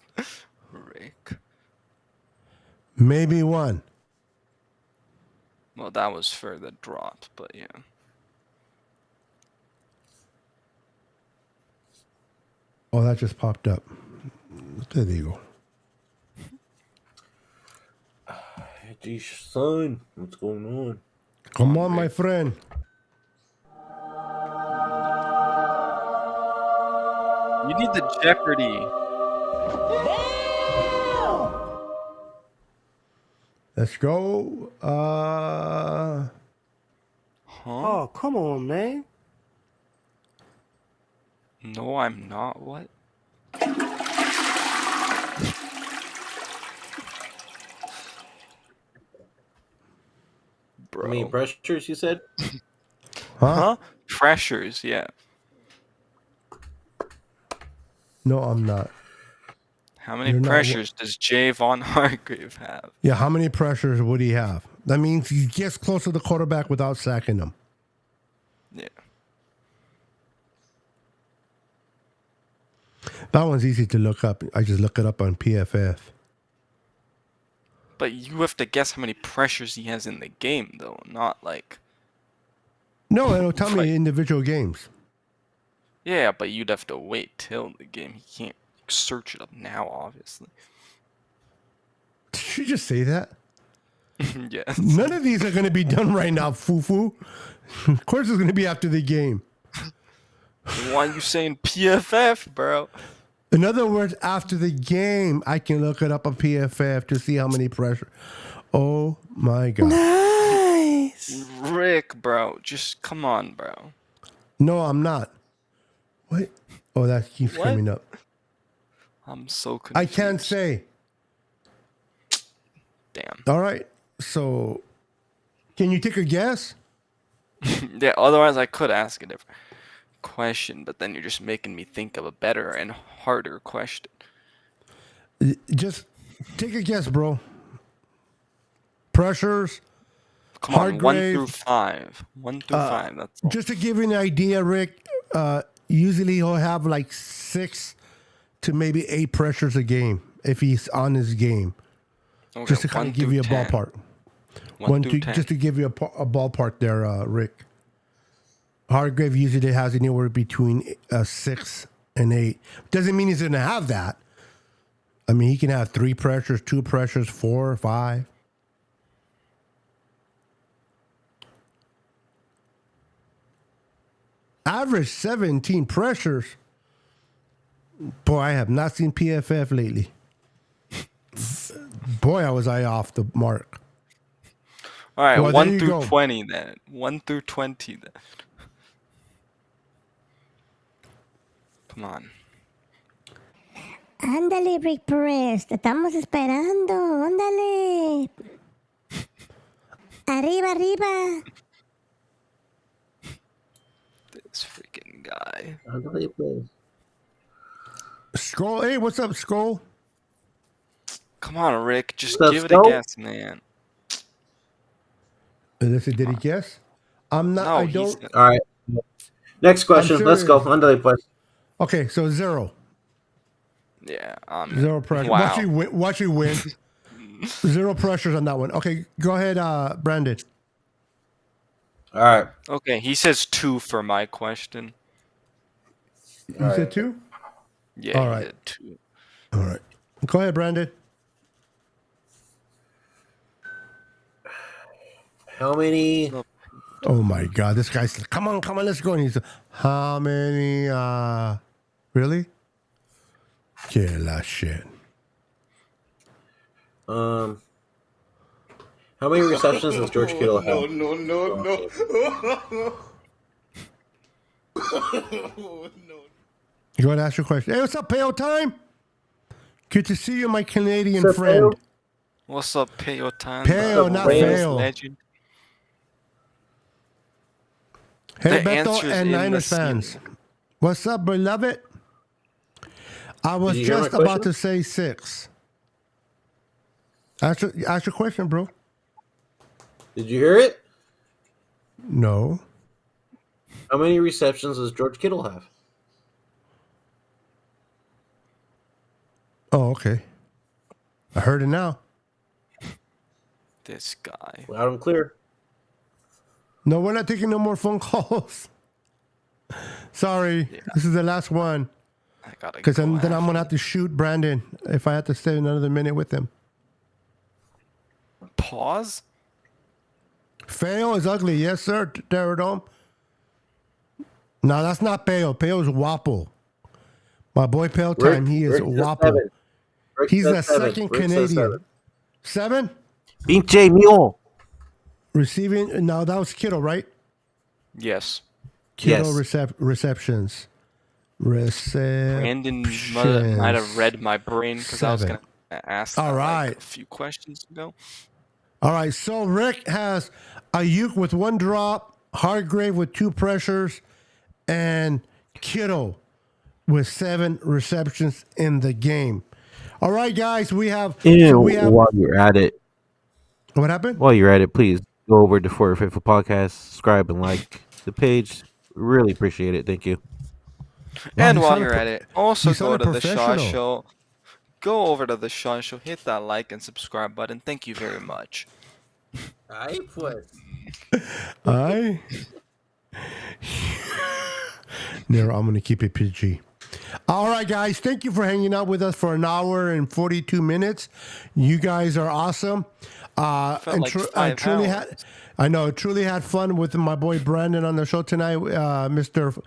Rick. Maybe one. Well, that was for the drop, but yeah. Oh, that just popped up. There you go. Hey, geez, son, what's going on? Come on, my friend. You need the Jeopardy. Let's go. Huh? Oh, come on, man. No, I'm not. What? Bro. How many pressures you said? Huh? Pressures, yeah. No, I'm not. How many You're not pressures does Javon Hargrave have? Yeah, how many pressures would he have? That means he gets close to the quarterback without sacking him. Yeah. That one's easy to look up. I just look it up on PFF. But you have to guess how many pressures he has in the game, though. Not like... No, it'll tell Like- me individual games. Yeah, but you'd have to wait till the game. He can't search it up now, obviously. Did you just say that? Yes. None of these are going to be done right now, foo-foo. Of course it's going to be after the game. Why you saying PFF, bro? In other words, after the game, I can look it up on PFF to see how many pressure. Oh, my God. Nice. Rick, bro. Just come on, bro. No, I'm not. What? Oh, that keeps What? coming up. I'm so confused. I can't say. Damn. All right. So, can you take a guess? Yeah, otherwise I could ask a different question, but then you're just making me think of a better and harder question. Just take a guess, bro. Pressures. Come on, 1 Hargrave, through 5. 1 through 5, that's all. Just to give you an idea, Rick, usually he'll have like 6 to maybe 8 pressures a game if he's on his game. Okay, Just to kind 1 of give through you a 10. ballpark. 1 through 10. Just to give you a ballpark there, Rick. Hargrave usually has anywhere between 6 and 8. Doesn't mean he's going to have that. I mean, he can have 3 pressures, 2 pressures, 4, 5. Average 17 pressures. Boy, I have not seen PFF lately. Boy, was I off the mark. All right, Well, there 1 you through go. 20 then. 1 through 20 then. Come on. Ándale, Rick Perez, te estamos esperando. Ándale. Arriba, arriba. This freaking guy. Unbelievable. Scroll. Hey, what's up, Scroll? Come on, Rick. Just What's up, give it a Scope? guess, man. Did he guess? I'm not. No, I he's don't. All right. Next question. Let's go. serious. Underlay question. Okay, so 0. Yeah. 0 pressure. Wow. Watch you win. 0 pressures on that one. Okay, go ahead, Brandon. All right. Okay, he says 2 for my question. You said 2? Yeah, All he right. did 2. All right. Go ahead, Brandon. How many? Oh my God, this guy's come on, let's go. And he's how many? Really? Yeah, that shit. How many receptions does George Kittle have? No. You want to ask your question? Hey, what's up, Pale Time? Good to see you, my Canadian What's up, friend. Pale? What's up, Peyotan? Pale, the not Rams fail. legend? Hey, The Beto answer's and in the Niners fans. ceiling. What's up, beloved? I was Did you hear my just about question? to say 6. Ask your question, bro. Did you hear it? No. How many receptions does George Kittle have? Oh, okay. I heard it now. This guy. Loud and clear. No, we're not taking no more phone calls. Sorry. Yeah. This is the last one. I gotta Because go then I'm going to after have to shoot Brandon if I have to stay another minute with him. Pause? Fail is ugly. Yes, sir, Terradome. No, that's not Pale. Pale's Wapple. My boy Pale Time, he is Rick says Wapple. 7. Rick He's says the 7. second Rick says Canadian. 7? Pinche mío. Receiving. No, that was Kittle, right? Yes. Kittle Yes. receptions. Brandon might have read my brain because I was 7. going to ask All that, right. like, a few questions ago. All right, so Rick has Ayuk with 1 drop, Hargrave with 2 pressures, and Kittle with 7 receptions in the game. All right, guys, we have. While you're at it, What happened? please go over to For Your Faithful Podcast, subscribe and like the page. Really appreciate it. Thank you. And you while sound you're pro- at it, also you sound go to the Shaw professional. Show. Go over to the Shaw Show, hit that like and subscribe button. Thank you very much. Ay, pues. I'm going to keep it PG. All right, guys. Thank you for hanging out with us for an hour and 42 minutes. You guys are awesome. Felt like 5 truly hours. truly had fun with my boy Brandon on the show tonight. Mr.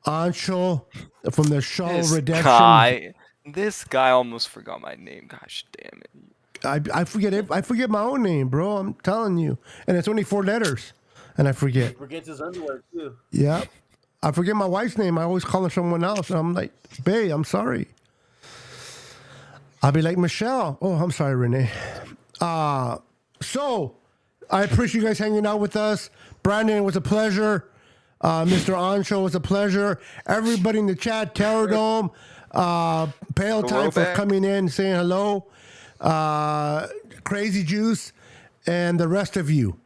Ancho from the Shaw Redemption. This guy almost forgot my name. Gosh damn it. I forget it. I forget my own name, bro. I'm telling you. And it's only 4 letters. And I forget. Forgets his underwear, too. Yeah. I forget my wife's name. I always call her someone else. And I'm like, babe, I'm sorry. I'll be like, Michelle. Oh, I'm sorry, Renee. So I appreciate you guys hanging out with us. Brandon, it was a pleasure. Mr. Ancho, was a pleasure. Everybody in the chat, Terradome, Pale Time for Throwback. coming in, saying hello. Crazy Juice, and the rest of you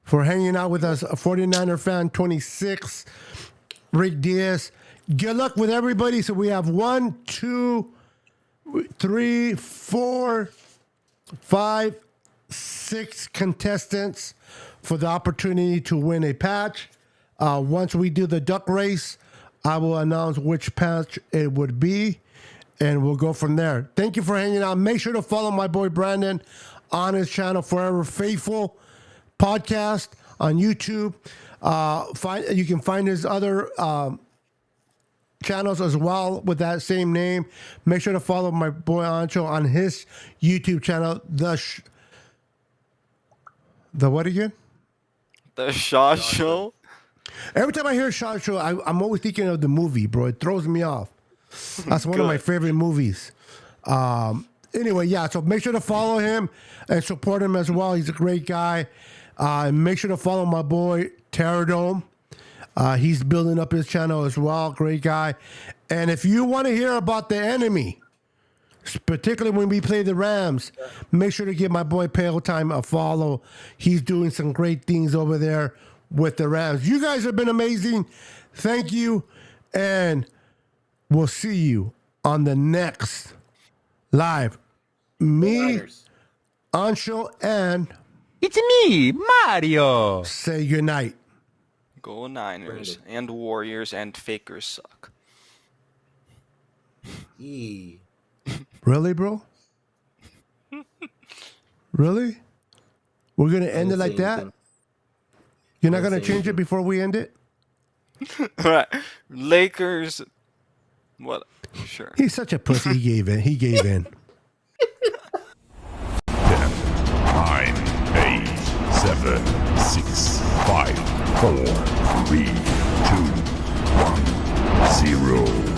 for hanging out with us. 49er fan 26, Rick Diaz. Good luck with everybody. So we have 1, 2, 3, 4, 5, 6 contestants for the opportunity to win a patch. Once we do the duck race, I will announce which patch it would be, and we'll go from there. Thank you for hanging out. Make sure to follow my boy Brandon on his channel, Forever Faithful Podcast on YouTube. You can find his other channels as well with that same name. Make sure to follow my boy Ancho on his YouTube channel. The what again? The Shaw Show. Every time I hear Shaw Show, I'm always thinking of the movie, bro. It throws me off. That's one of my favorite movies. Anyway, yeah, so make sure to follow him and support him as well. He's a great guy. And make sure to follow my boy Terradome. He's building up his channel as well. Great guy. And if you want to hear about the enemy, particularly when we play the Rams, make sure to give my boy Pale Time a follow. He's doing some great things over there with the Rams. You guys have been amazing. Thank you. And we'll see you on the next live. Me, Ancho, and It's me, Mario. say goodnight. Go Niners and Warriors and Fakers suck. Really, bro? Really? We're gonna end it didn't like say that. anything. You're not didn't gonna say change it anything. before we end it. All right, Lakers. What? Sure. He's such a pussy. He gave in. He gave in. 10, 9, 8, 7, 6, 5, 4, 3, 2, 1, 0.